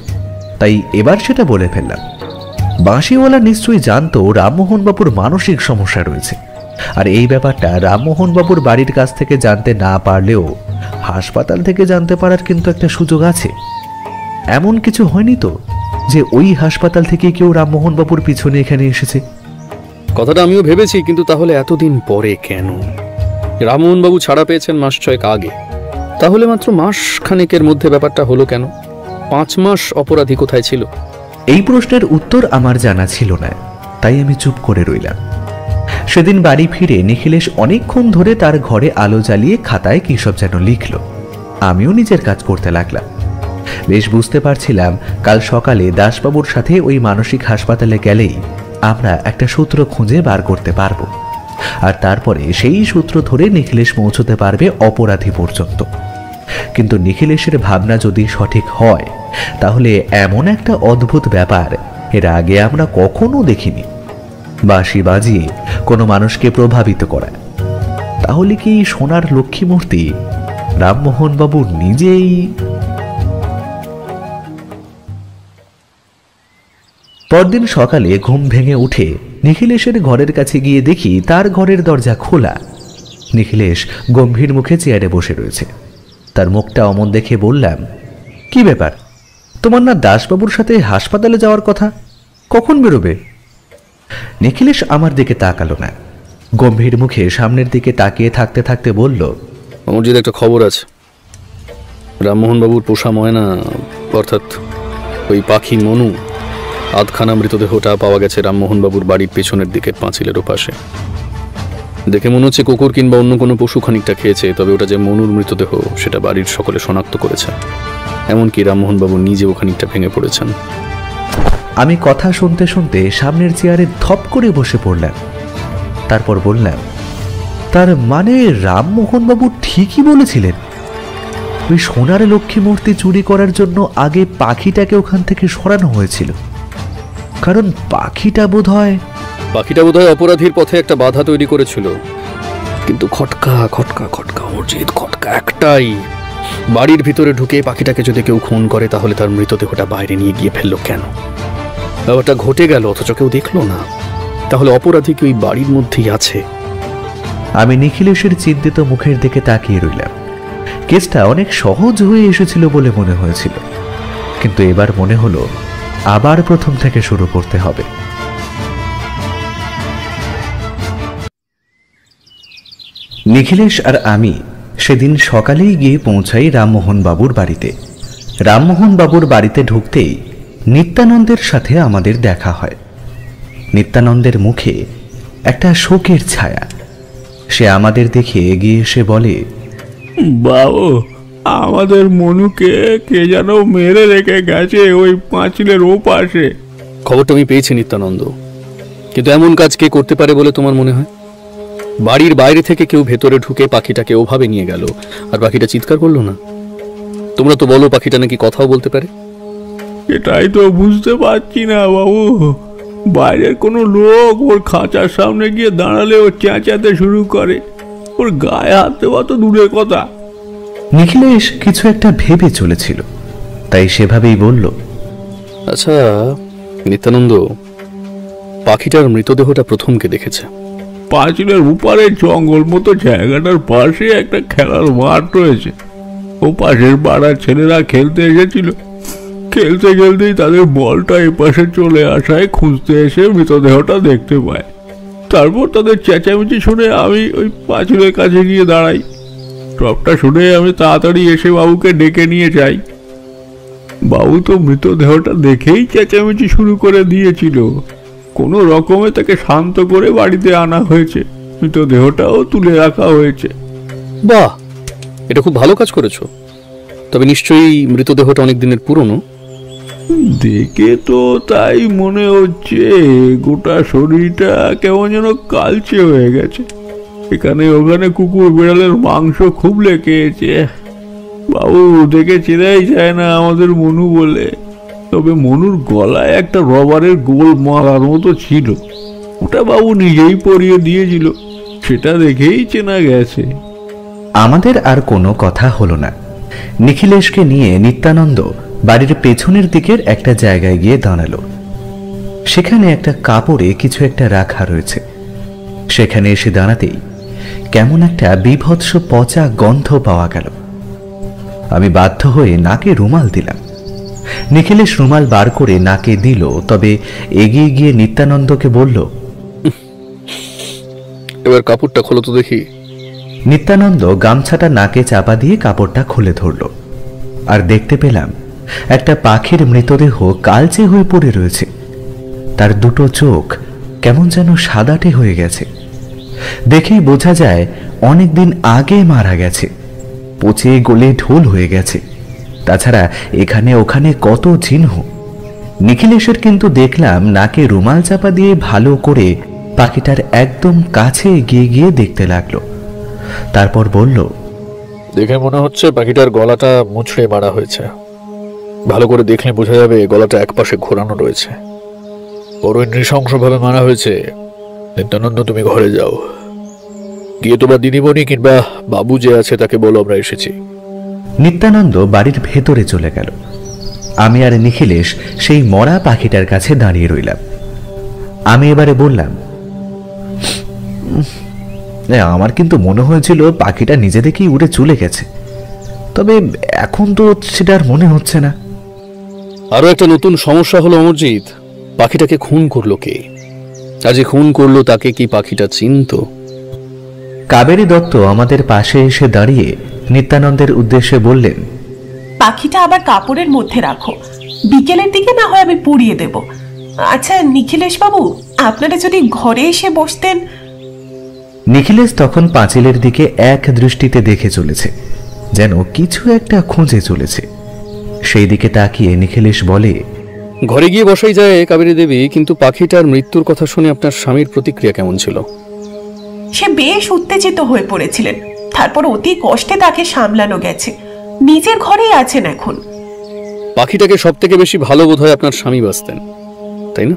তাই এবার সেটা বলে ফেললাম। বাঁশিওয়ালা নিশ্চয়ই জানতো রামমোহন বাবুর মানসিক সমস্যা রয়েছে, আর এই ব্যাপারটা রামমোহন বাবুর বাড়ির কাছ থেকে জানতে না পারলেও হাসপাতাল থেকে জানতে পারার কিন্তু একটা সুযোগ আছে। এমন কিছু হয়নি তো যে ওই হাসপাতাল থেকে কেউ রামমোহন বাবুর পিছনে এখানে এসেছে? কথাটা আমিও ভেবেছি, কিন্তু তাহলে এতদিন পরে কেন? রামমোহন বাবু ছাড়া পেয়েছেন মাস 6 আগে, তাহলে মাত্র মাস খানেকের মধ্যে ব্যাপারটা হলো কেন? 5 মাস অপরাধী কোথায় ছিল? এই প্রশ্নের উত্তর আমার জানা ছিল না, তাই আমি চুপ করে রইলাম। সেদিন বাড়ি ফিরে নিখিলেশ অনেকক্ষণ ধরে তার ঘরে আলো জ্বালিয়ে খাতায় কি সব যেন লিখল। আমিও নিজের কাজ করতে লাগলাম। বেশ বুঝতে পারছিলাম কাল সকালে দাসবাবুর সাথে ওই মানসিক হাসপাতালে গেলেই আমরা একটা সূত্র খুঁজে বার করতে পারবো, আর তারপরে সেই সূত্র ধরে নিখিলেশ পৌঁছতে পারবে অপরাধী পর্যন্ত। কিন্তু নিখিলেশের ভাবনা যদি সঠিক হয়, তাহলে এমন একটা অদ্ভুত ব্যাপার এর আগে আমরা কখনো দেখিনি। বাঁশি বাজিয়ে কোনো মানুষকে প্রভাবিত করা, তাহলে কি সোনার লক্ষ্মী মূর্তি রামমোহন বাবু নিজেই? পরদিন সকালে ঘুম ভেঙে উঠে নিখিলেশের ঘরের কাছে গিয়ে দেখি তার ঘরের দরজা খোলা। নিখিলেশ গম্ভীর মুখে চেয়ারে বসে রয়েছে। তার মুখটা অমন দেখে বললাম, কি ব্যাপার, তোমার না দাসবাবুর সাথে হাসপাতালে যাওয়ার কথা, কখন বেরোবে? নিখিলেশ আমার দিকে তাকালো না, গম্ভীর মুখে সামনের দিকে তাকিয়ে থাকতে থাকতে বলল, অমরজিৎ, একটা খবর আছে। রামমোহন বাবুর পোষা ময়না, অর্থাৎ ওই পাখি মনু, আধখানা মৃতদেহটা পাওয়া গেছে রামমোহন বাবুর বাড়ির পেছনের দিকের পাঁচিলের ওপাশে। দেখে মনে হচ্ছে কুকুর কিংবা অন্য কোনো পশু খানিকটা খেয়েছে, তবে ওটা যে মনুর মৃতদেহ সেটা বাড়ির সকলে শনাক্ত করেছে। এমনকি রামমোহন বাবু নিজেও খানিকটা ভেঙে পড়েছেন। আমি কথা শুনতে শুনতে সামনের চেয়ারে ধপ করে বসে পড়লাম। তারপর বললাম, তার মানে রামমোহন বাবু ঠিকই বলেছিলেন, ওই সোনার লক্ষ্মী মূর্তি চুরি করার জন্য আগে পাখিটাকে ওখান থেকে সরানো হয়েছিল, কারণ পাখিটা বোধহয় অপরাধীর পথে একটা বাধা তৈরি করেছিল। কিন্তু খটকা খটকা খটকা অমরজিৎ, খটকা একটাই, বাড়ির ভিতরে ঢুকে পাখিটাকে যদি কেউ খুন করে, তাহলে তার মৃতদেহটা বাইরে নিয়ে গিয়ে ফেললো কেন? ব্যাপারটা ঘটে গেল অথচ কেউ দেখলো না, তাহলে অপরাধী কি ওই বাড়ির মধ্যেই আছে? আমি নিখিলেশের চিন্তিত মুখের দিকে তাকিয়ে রইলাম। কেসটা অনেক সহজ হয়ে এসেছিল বলে মনে হয়েছিল, কিন্তু এবার মনে হলো আবার প্রথম থেকে শুরু করতে হবে। নিখিলেশ আর আমি সেদিন সকালেই গিয়ে পৌঁছাই রামমোহন বাবুর বাড়িতে। রামমোহন বাবুর বাড়িতে ঢুকতেই নিত্যানন্দের সাথে আমাদের দেখা হয়। নিত্যানন্দের মুখে একটা শোকের ছায়া। সে আমাদের দেখে এগিয়ে এসে বলে, বাবু, আমাদের মনুকে কে যেন মেরে রেখে গেছে ওই পাঁচিলের ওপাশে। খবরটা আমি পেয়েছি নিত্যানন্দ, কিন্তু এমন কাজ কে করতে পারে বলে তোমার মনে হয়? বাড়ির বাইরে থেকে কেউ ভেতরে ঢুকে পাখিটাকে ওভাবে নিয়ে গেল, আর পাখিটা চিৎকার করলো না? তোমরা তো বলো পাখিটা নাকি কথাও বলতে পারে। এটাই তো বুঝতে পারছি না বাবু। বাইরের কোনো লোক ওর খাঁচার সামনে গিয়ে দাঁড়ালে ও চেঁচাতে শুরু করে, ওর গায়ে হাত দেওয়া তো দূরের কথা। নিখিলেশ কিছু একটা ভেবে চলেছিল, তাই সেভাবেই বলল, আচ্ছা নিত্যানন্দ, পাখিটার মৃতদেহটা প্রথম কে দেখেছে? পাঁচিলের উপারে জঙ্গল মতো জায়গাটার পাশে একটা খেলার মাঠ রয়েছে। ও পাশের পাড়ার ছেলেরা খেলতে এসেছিল, খেলতে খেলতেই তাদের বলটা এপাশে চলে আসায় খুঁজতে এসে মৃতদেহটা দেখতে পায়। তারপর তাদের চেঁচামেচি শুনে আমি ওই পাঁচিলের কাছে গিয়ে দাঁড়াই। সবটা শুনে আমি তাড়াতাড়ি এসে বাবুকে ডেকে নিয়ে যাই। বাবু তো মৃতদেহটা দেখেই চেঁচামেচি শুরু করে দিয়েছিল। কোনো রকমে তাকে শান্ত করে বাড়িতে আনা হয়েছে, মৃতদেহটাও তুলে রাখা হয়েছে। বাহ, এটা খুব ভালো কাজ করেছো। তবে নিশ্চয়ই মৃতদেহটা অনেক দিনের পুরনো। দেখে তো তাই মনে হচ্ছে, গোটা শরীরটা কেমন যেন কালচে হয়ে গেছে। এখানে ওখানে কুকুর বিড়ালের মাংস খুব লেগেছে। বাবু, দেখে চেনাই যায় না আমাদের মনু বলে। তবে মনুর গলায় একটা রবারের গোল মালার মতো ছিল, ওটা বাবু নিজেই পরিয়ে দিয়েছিল, সেটা দেখেই চেনা গেছে। আমাদের আর কোনো কথা হলো না। নিখিলেশকে নিয়ে নিত্যানন্দ বাড়ির পেছনের দিকের একটা জায়গায় গিয়ে দাঁড়ালো। সেখানে একটা কাপড়ে কিছু একটা রাখা রয়েছে। সেখানে এসে দাঁড়াতেই কেমন একটা বীভৎস পচা গন্ধ পাওয়া গেল। আমি বাধ্য হয়ে নাকে রুমাল দিলাম। নিখিলেশ রুমাল বার করে নাকে দিল, তবে এগিয়ে গিয়ে নিত্যানন্দকে বলল, এবার কাপড়টা খোলো তো দেখি। নিত্যানন্দ গামছাটা নাকে চাপা দিয়ে কাপড়টা খুলে ধরল, আর দেখতে পেলাম একটা পাখির মৃতদেহ কালচে হয়ে পড়ে রয়েছে। তার দুটো চোখ কেমন যেন সাদাটে হয়ে গেছে। দেখেই বোঝা যায় অনেকদিন আগে মারা গেছে, পচে গলে ঢোল হয়ে গেছে। তাছাড়া এখানে ওখানে কত চিহ্ন। নিখিলেশের কিন্তু দেখলাম নাকে রুমাল চাপা দিয়ে ভালো করে পাখিটার একদম কাছে এগিয়ে গিয়ে দেখতে লাগলো। তারপর বলল, দেখে মনে হচ্ছে পাখিটার গলাটা মুচড়ে মারা হয়েছে। ভালো করে দেখলে বোঝা যাবে গলাটা একপাশে ঘোরানো রয়েছে। বড়ই নৃশংসভাবে মারা হয়েছে। নিত্যানন্দ, তুমি ঘরে যাও, গিয়ে তোমার দিদিমণি কিংবা বাবু যে আছে তাকে বলো আমরা এসেছি। নিত্যানন্দ বাড়ির ভেতরে চলে গেল। আমি আর নিখিলেশ সেই মরা পাখিটার কাছে দাঁড়িয়ে রইলাম। আমি এবারে বললাম, আমার কিন্তু মনে হয়েছিল পাখিটা নিজে থেকেই উড়ে চলে গেছে, তবে এখন তো সেটা আর মনে হচ্ছে না। আরো একটা নতুন সমস্যা হলো অমরজিৎ, পাখিটাকে খুন করলো কে? আর যে খুন করলো তাকে কি পাখিটা চিনতো? কাবেরী দত্ত আমাদের পাশে এসে দাঁড়িয়ে নিত্যানন্দের উদ্দেশ্যে বললেন, পাখিটা আবার কাপড়ের মধ্যে রাখো, বিকেলের দিকে না হয় আমি পুড়িয়ে দেব। আচ্ছা নিখিলেশ বাবু, আপনারা যদি ঘরে এসে বসতেন। নিখিলেশ তখন পাঁচিলের দিকে এক দৃষ্টিতে দেখে চলেছে, যেন কিছু একটা খুঁজে চলেছে। সেই দিকে তাকিয়ে নিখিলেশ বলে, ঘরে গিয়ে বসাই যায় কাবেরী দেবী, কিন্তু পাখিটার মৃত্যুর কথা শুনে আপনার স্বামীর প্রতিক্রিয়া কেমন ছিল? সে বেশ উত্তেজিত হয়ে পড়েছিলেন। তারপর অতি কষ্টে তাকে সামলানো গেছে, নিজের ঘরেই আছেন এখন। পাখিটাকে সব থেকে বেশি ভালো বোধ হয় আপনার স্বামী বাঁচতেন, তাই না?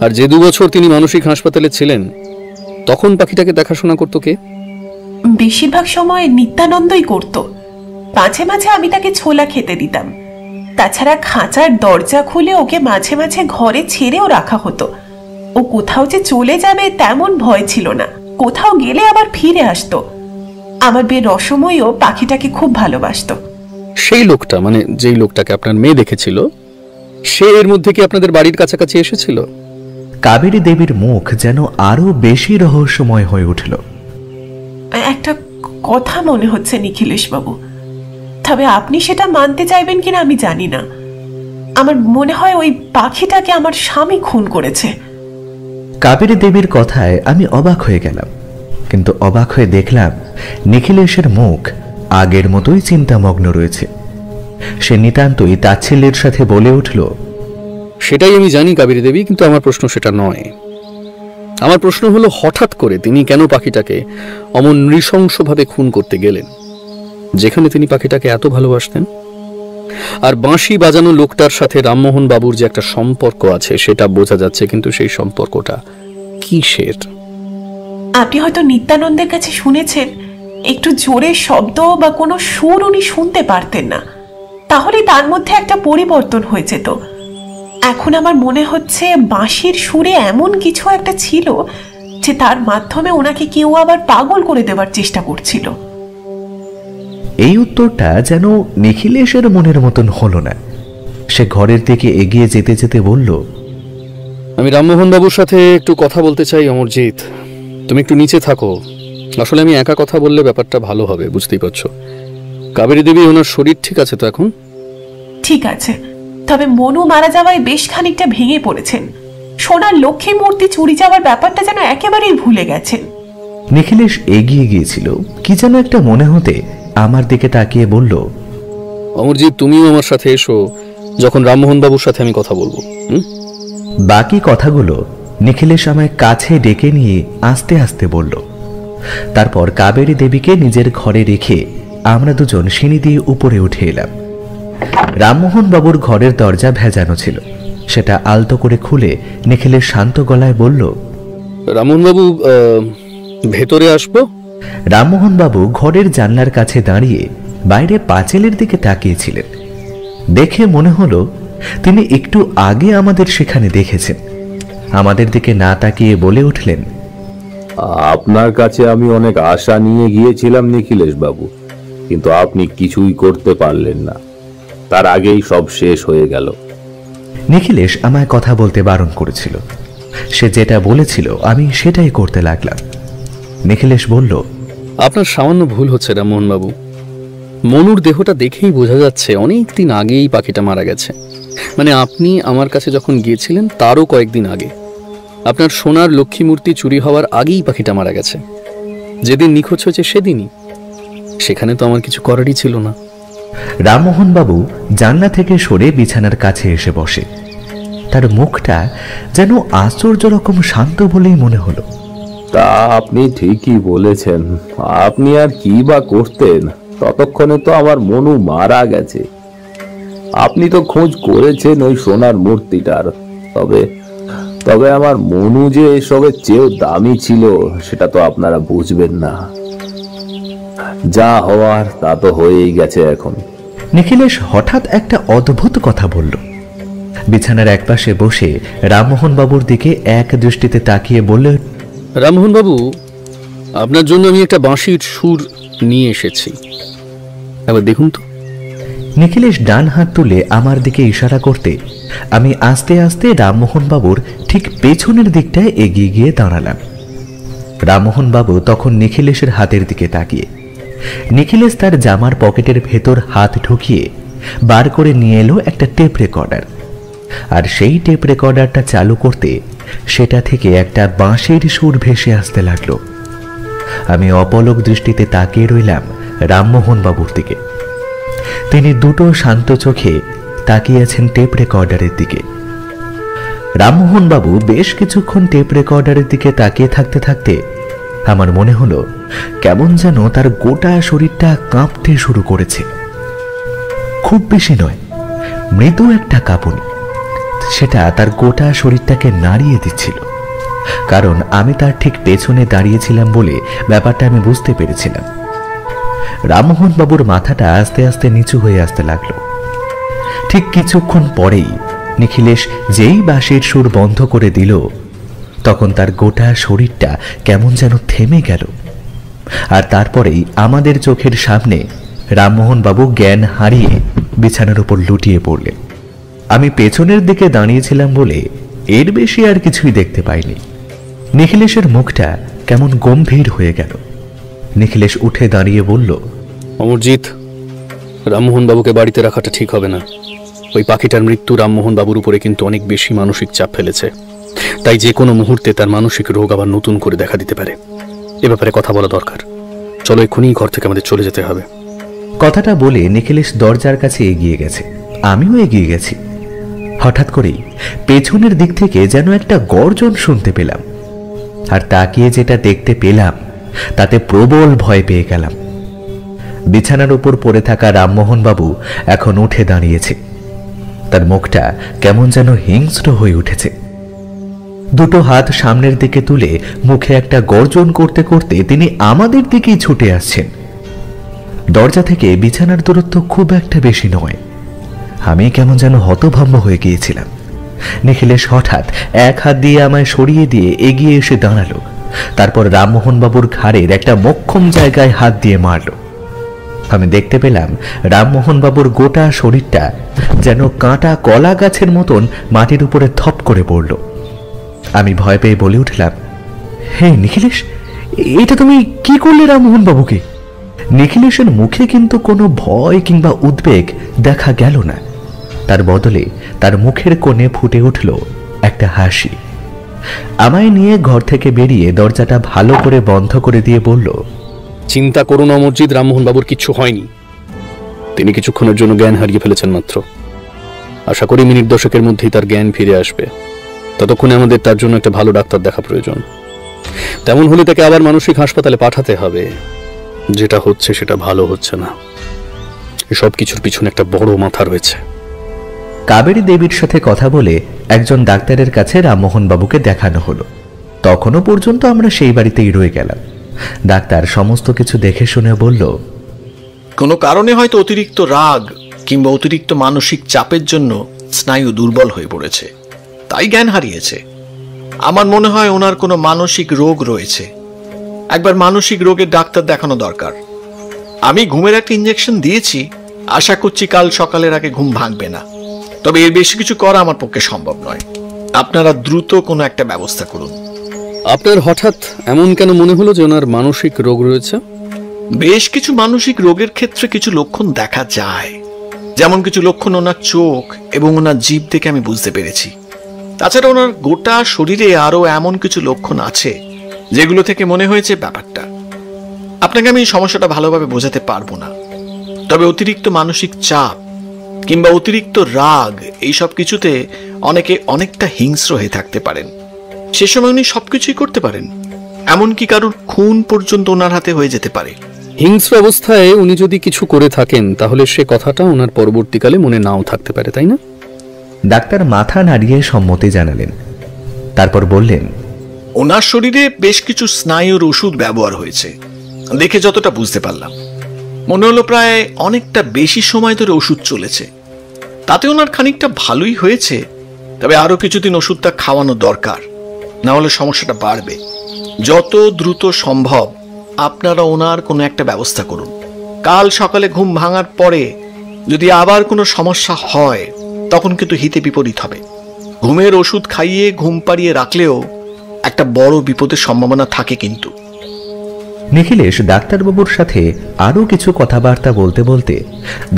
আর যে 2 বছর তিনি মানসিক হাসপাতালে ছিলেন তখন পাখিটাকে দেখাশোনা করতো কে? বেশিরভাগ সময় নিত্যানন্দই করত। মাঝে মাঝে আমি তাকে ছোলা খেতে দিতাম। তাছাড়া খাঁচার দরজা খুলে ওকে মাঝে মাঝে ঘরে ছেড়েও রাখা হতো। ও কোথাও যে চলে যাবে তেমন ভয় ছিল না, কোথাও গেলে আবার ফিরে আসতো। আমার বিয়ের রসময়ও পাখিটাকে খুব ভালোবাসতো। সেই লোকটা, মানে যেই লোকটাকে আপনার মেয়ে দেখেছিল, সে এর মধ্যে কি আপনাদের বাড়ির কাছাকাছি এসেছিল? কাবেরী দেবীর মুখ যেন আরো বেশি রহস্যময় হয়ে উঠল। একটা কথা মনে হচ্ছে নিখিলেশ বাবু, তবে আপনি সেটা মানতে চাইবেন কিনা আমি জানি না। আমার মনে হয় ওই পাখিটাকে আমার স্বামী খুন করেছে। কাবেরী দেবীর কথায় আমি অবাক হয়ে গেলাম, কিন্তু অবাক হয়ে দেখলাম নিখিলেশের মুখ আগের মতোই চিন্তামগ্ন রয়েছে। সে নিতান্তই তাচ্ছিল্যের সাথে বলে উঠল, সেটাই আমি জানি কাবেরী দেবী, কিন্তু আমার প্রশ্ন সেটা নয়। আমার প্রশ্ন হলো, হঠাৎ করে তিনি কেন পাখিটাকে অমন নৃশংসভাবে খুন করতে গেলেন, যেখানে তিনি পাখিটাকে এত ভালোবাসতেন? আর বাঁশি বাজানো লোকটার সাথে রামমোহন বাবুর যে একটা সম্পর্ক আছে সেটা বোঝা যাচ্ছে, কিন্তু সেই সম্পর্কটা কিসের? আপনি হয়তো নিত্যানন্দের কাছে শুনেছেন একটু জোরে শব্দ বা কোনো সুর উনি শুনতে পারতেন না, তাহলে তার মধ্যে একটা পরিবর্তন হয়ে যেত। এখন আমার মনে হচ্ছে বাঁশির সুরে এমন কিছু একটা ছিল যে তার মাধ্যমে ওনাকে কেউ আবার পাগল করে দেওয়ার চেষ্টা করছিল। এই উত্তরটা যেন নিখিলেশের মনের মতন হলো না। সে ঘরের দিকে এগিয়ে যেতে যেতে বলল, আমি রামমোহন বাবুর সাথে একটু কথা বলতে চাই অমরজিৎ, তুমি একটু নিচে থাকো। আসলে আমি একা কথা বললে ব্যাপারটা ভালো হবে, বুঝতেই পারছো। কাবেরী দেবী, ওনার শরীর ঠিক আছে তো এখন? ঠিক আছে, তবে মনু মারা যাওয়ায় বেশ খানিকটা ভেঙে পড়েছেন। সোনার লক্ষ্মী মূর্তি চুরি যাওয়ার ব্যাপারটা যেন একেবারেই ভুলে গেছেন। নিখিলেশ এগিয়ে গিয়েছিল, কি যেন একটা মনে হতে আমার দিকে তাকিয়ে বলল, অমরজিৎ, তুমিও আমার সাথে এসো, যখন রামমোহন বাবুর সাথে আমি কথা বলবো। বাকি কথাগুলো নিখিলেশ আমায় কাছে ডেকে নিয়ে আস্তে আস্তে বলল। তারপর কাবেরী দেবীকে নিজের ঘরে রেখে আমরা দুজন সিঁড়ি দিয়ে উপরে উঠে এলাম। রামমোহন বাবুর ঘরের দরজা ভেজানো ছিল, সেটা আলতো করে খুলে নিখিলেশ শান্ত গলায় বলল, রামমোহন বাবু, ভেতরে আসবো? রামমোহন বাবু ঘরের জানলার কাছে দাঁড়িয়ে বাইরে পাঁচিলের দিকে তাকিয়েছিলেন। দেখে মনে হলো তিনি একটু আগে আমাদের সেখানে দেখেছেন। আমাদের দিকে না তাকিয়ে বলে উঠলেন, আপনার কাছে আমি অনেক আশা নিয়ে গিয়েছিলাম নিখিলেশ বাবু, কিন্তু আপনি কিছুই করতে পারলেন না। তার আগেই সব শেষ হয়ে গেল। নিখিলেশ আমায় কথা বলতে বারণ করেছিল। সে যেটা বলেছিল আমি সেটাই করতে লাগলাম। নিখিলেশ বলল, আপনার সামান্য ভুল হচ্ছে রামমোহন বাবু। মনুর দেহটা দেখেই বোঝা যাচ্ছে অনেক দিন আগেই পাখিটা মারা গেছে। মানে আপনি আমার কাছে যখন গিয়েছিলেন তারও কয়েকদিন আগে। আপনার সোনার লক্ষ্মী মূর্তি চুরি হওয়ার আগেই পাখিটা মারা গেছে। যেদিন নিখোঁজ হয়েছে সেদিনই। সেখানে তো আমার কিছু করারই ছিল না। রামমোহন বাবু জানলা থেকে সরে বিছানার কাছে এসে বসে। তার মুখটা যেন আশ্চর্য রকম শান্ত বলেই মনে হলো। তা আপনি ঠিকই বলেছেন। আপনি আর কি বা করতেন? ততক্ষণে তো আমার মনু মারা গেছে। আপনি তো খোঁজ করেছেন ওই সোনার মূর্তিটার। তবে আমার মনু যে এসবের চেয়েও দামি ছিল সেটা তো আপনারা বুঝবেন না। যা হওয়ার তা তো হয়েই গেছে এখন। নিখিলেশ হঠাৎ একটা অদ্ভুত কথা বলল। বিছানার একপাশে বসে রামমোহন বাবুর দিকে এক দৃষ্টিতে তাকিয়ে বলল, রামমোহন বাবু, আপনার জন্য আমি একটা বাঁশির সুর নিয়ে এসেছি, এবার দেখুন তো। নিখিলেশ ডান হাত তুলে আমার দিকে ইশারা করতে আমি আস্তে আস্তে রামমোহন বাবুর ঠিক পেছনের দিকটায় এগিয়ে গিয়ে দাঁড়ালাম। রামমোহন বাবু তখন নিখিলেশের হাতের দিকে তাকিয়ে। নিখিলেশ তার জামার পকেটের ভেতর হাত ঢুকিয়ে বার করে নিয়ে এলো একটা টেপ রেকর্ডার। আর সেই টেপ রেকর্ডারটা চালু করতে সেটা থেকে একটা বাঁশির সুর ভেসে আসতে লাগলো। আমি অপলক দৃষ্টিতে তাকিয়ে রইলাম রামমোহন বাবুর দিকে। তিনি দুটো শান্ত চোখে তাকিয়ে আছেন টেপ রেকর্ডারের দিকে। রামমোহন বাবু বেশ কিছুক্ষণ টেপ রেকর্ডারের দিকে তাকিয়ে থাকতে থাকতে আমার মনে হলো কেমন যেন তার গোটা শরীরটা কাঁপতে শুরু করেছে। খুব বেশি নয়, মৃদু একটা কাঁপুনি, সেটা তার গোটা শরীরটাকে নাড়িয়ে দিচ্ছিল। কারণ আমি তার ঠিক পেছনে দাঁড়িয়েছিলাম বলে ব্যাপারটা আমি বুঝতে পেরেছিলাম। রামমোহন বাবুর মাথাটা আস্তে আস্তে নিচু হয়ে আসতে লাগলো। ঠিক কিছুক্ষণ পরেই নিখিলেশ যেই বাঁশির সুর বন্ধ করে দিল, তখন তার গোটা শরীরটা কেমন যেন থেমে গেল। আর তারপরেই আমাদের চোখের সামনে রামমোহন বাবু জ্ঞান হারিয়ে বিছানার উপর লুটিয়ে পড়লেন। আমি পেছনের দিকে দাঁড়িয়েছিলাম বলে এর বেশি আর কিছুই দেখতে পাইনি। নিখিলেশের মুখটা কেমন গম্ভীর হয়ে গেল। নিখিলেশ উঠে দাঁড়িয়ে বলল, অমরজিৎ, রামমোহন বাবুকে বাড়িতে রাখাটা ঠিক হবে না। ওই পাখিটার মৃত্যু রামমোহন বাবুর উপরে কিন্তু অনেক বেশি মানসিক চাপ ফেলেছে। তাই যে কোনো মুহূর্তে তার মানসিক রোগ আবার নতুন করে দেখা দিতে পারে। এ ব্যাপারে কথা বলা দরকার। চলো এক্ষুনি ঘর থেকে আমাদের চলে যেতে হবে। কথাটা বলে নিখিলেশ দরজার কাছে এগিয়ে গেছে। আমিও এগিয়ে গেছি। হঠাৎ করেই পেছনের দিক থেকে যেন একটা গর্জন শুনতে পেলাম। আর তাকিয়ে যেটা দেখতে পেলাম তাতে প্রবল ভয় পেয়ে গেলাম। বিছানার উপর পড়ে থাকা রামমোহন বাবু এখন উঠে দাঁড়িয়েছে। তার মুখটা কেমন যেন হিংস্র হয়ে উঠেছে। দুটো হাত সামনের দিকে তুলে মুখে একটা গর্জন করতে করতে তিনি আমাদের দিকেই ছুটে আসছেন। দরজা থেকে বিছানার দূরত্ব খুব একটা বেশি নয়। আমি কেমন যেন হতভম্ব হয়ে গিয়েছিলাম। নিখিলেশ হঠাৎ এক হাত দিয়ে আমায় সরিয়ে দিয়ে এগিয়ে এসে দাঁড়ালো। তারপর রামমোহন বাবুর ঘাড়ের একটা মোক্ষম জায়গায় হাত দিয়ে মারল। আমি দেখতে পেলাম রামমোহন বাবুর গোটা শরীরটা যেন কাঁটা কলা গাছের মতন মাটির উপরে থপ করে পড়ল। আমি ভয় পেয়ে বলে উঠলাম, হে নিখিলেশ, এটা তুমি কি করলে রামমোহন বাবুকে? নিখিলেশের মুখে কিন্তু কোনো ভয় কিংবা উদ্বেগ দেখা গেল না। তার বদলে তার মুখের কোণে ফুটে উঠল একটা হাসি। আমায় নিয়ে ঘর থেকে বেরিয়ে দরজাটা ভালো করে বন্ধ করে দিয়ে বলল, চিন্তা করুন অমরজিৎ, রামমোহন বাবুর কিচ্ছু হয়নি। তিনি কিছুক্ষণের জন্য জ্ঞান হারিয়ে ফেলেছেন মাত্র। আশা করি মিনিট 10-এর মধ্যেই তার জ্ঞান ফিরে আসবে। ততক্ষণে আমাদের তার জন্য একটা ভালো ডাক্তার দেখা প্রয়োজন। তেমন হলে তাকে আবার মানসিক হাসপাতালে পাঠাতে হবে। যেটা হচ্ছে সেটা ভালো হচ্ছে না। এসব কিছুর পিছনে একটা বড় মাথা রয়েছে। কাবেরী দেবীর সাথে কথা বলে একজন ডাক্তারের কাছে রামমোহন বাবুকে দেখানো হলো। তখনও পর্যন্ত আমরা সেই বাড়িতেই রয়ে গেলাম। ডাক্তার সমস্ত কিছু দেখে শুনে বলল, কোনো কারণে হয়তো অতিরিক্ত রাগ কিংবা অতিরিক্ত মানসিক চাপের জন্য স্নায়ু দুর্বল হয়ে পড়েছে, তাই জ্ঞান হারিয়েছে। আমার মনে হয় ওনার কোনো মানসিক রোগ রয়েছে। একবার মানসিক রোগের ডাক্তার দেখানো দরকার। আমি ঘুমের একটা ইঞ্জেকশন দিয়েছি, আশা করছি কাল সকালের আগে ঘুম ভাঙবে না। তবে এর বেশি কিছু করা আমার পক্ষে সম্ভব নয়। আপনারা দ্রুত কোনো একটা ব্যবস্থা করুন। আপনার হঠাৎ এমন কেন মনে হলো যে ওনার মানসিক রোগ রয়েছে? বেশ কিছু মানসিক রোগের ক্ষেত্রে কিছু লক্ষণ দেখা যায়। যেমন কিছু লক্ষণ ওনার চোখ এবং ওনার জিভ থেকে আমি বুঝতে পেরেছি। তাছাড়া ওনার গোটা শরীরে আরো এমন কিছু লক্ষণ আছে যেগুলো থেকে মনে হয়েছে ব্যাপারটা। আপনাকে আমি সমস্যাটা ভালোভাবে বোঝাতে পারবো না। তবে অতিরিক্ত মানসিক চাপ কিংবা অতিরিক্ত রাগ এইসব কিছুতে অনেকে অনেকটা হিংস্র হয়ে থাকতে পারেন। সে সময় উনি সবকিছুই করতে পারেন, এমনকি কারোর খুন পর্যন্ত ওনার হাতে হয়ে যেতে পারে। হিংস্র অবস্থায় উনি যদি কিছু করে থাকেন তাহলে সে কথাটা ওনার পরবর্তীকালে মনে নাও থাকতে পারে, তাই না? ডাক্তার মাথা নাড়িয়ে সম্মতি জানালেন। তারপর বললেন, ওনার শরীরে বেশ কিছু স্নায়ুর ওষুধ ব্যবহার হয়েছে। দেখে যতটা বুঝতে পারলাম মনে হলো প্রায় অনেকটা বেশি সময় ধরে ওষুধ চলেছে। তাতে ওনার খানিকটা ভালোই হয়েছে, তবে আরো কিছুদিন ওষুধটা খাওয়ানো দরকার, না হলে সমস্যাটা বাড়বে। যত দ্রুত সম্ভব আপনারা ওনার কোনো একটা ব্যবস্থা করুন। কাল সকালে ঘুম ভাঙার পরে যদি আবার কোনো সমস্যা হয় তখন কিন্তু হিতে বিপরীত হবে। ঘুমের ওষুধ খাইয়ে ঘুম পাড়িয়ে রাখলেও একটা বড় বিপদের সম্ভাবনা থাকে। কিন্তু নিখিলেশ ডাক্তারবাবুর সাথে আরো কিছু কথাবার্তা বলতে বলতে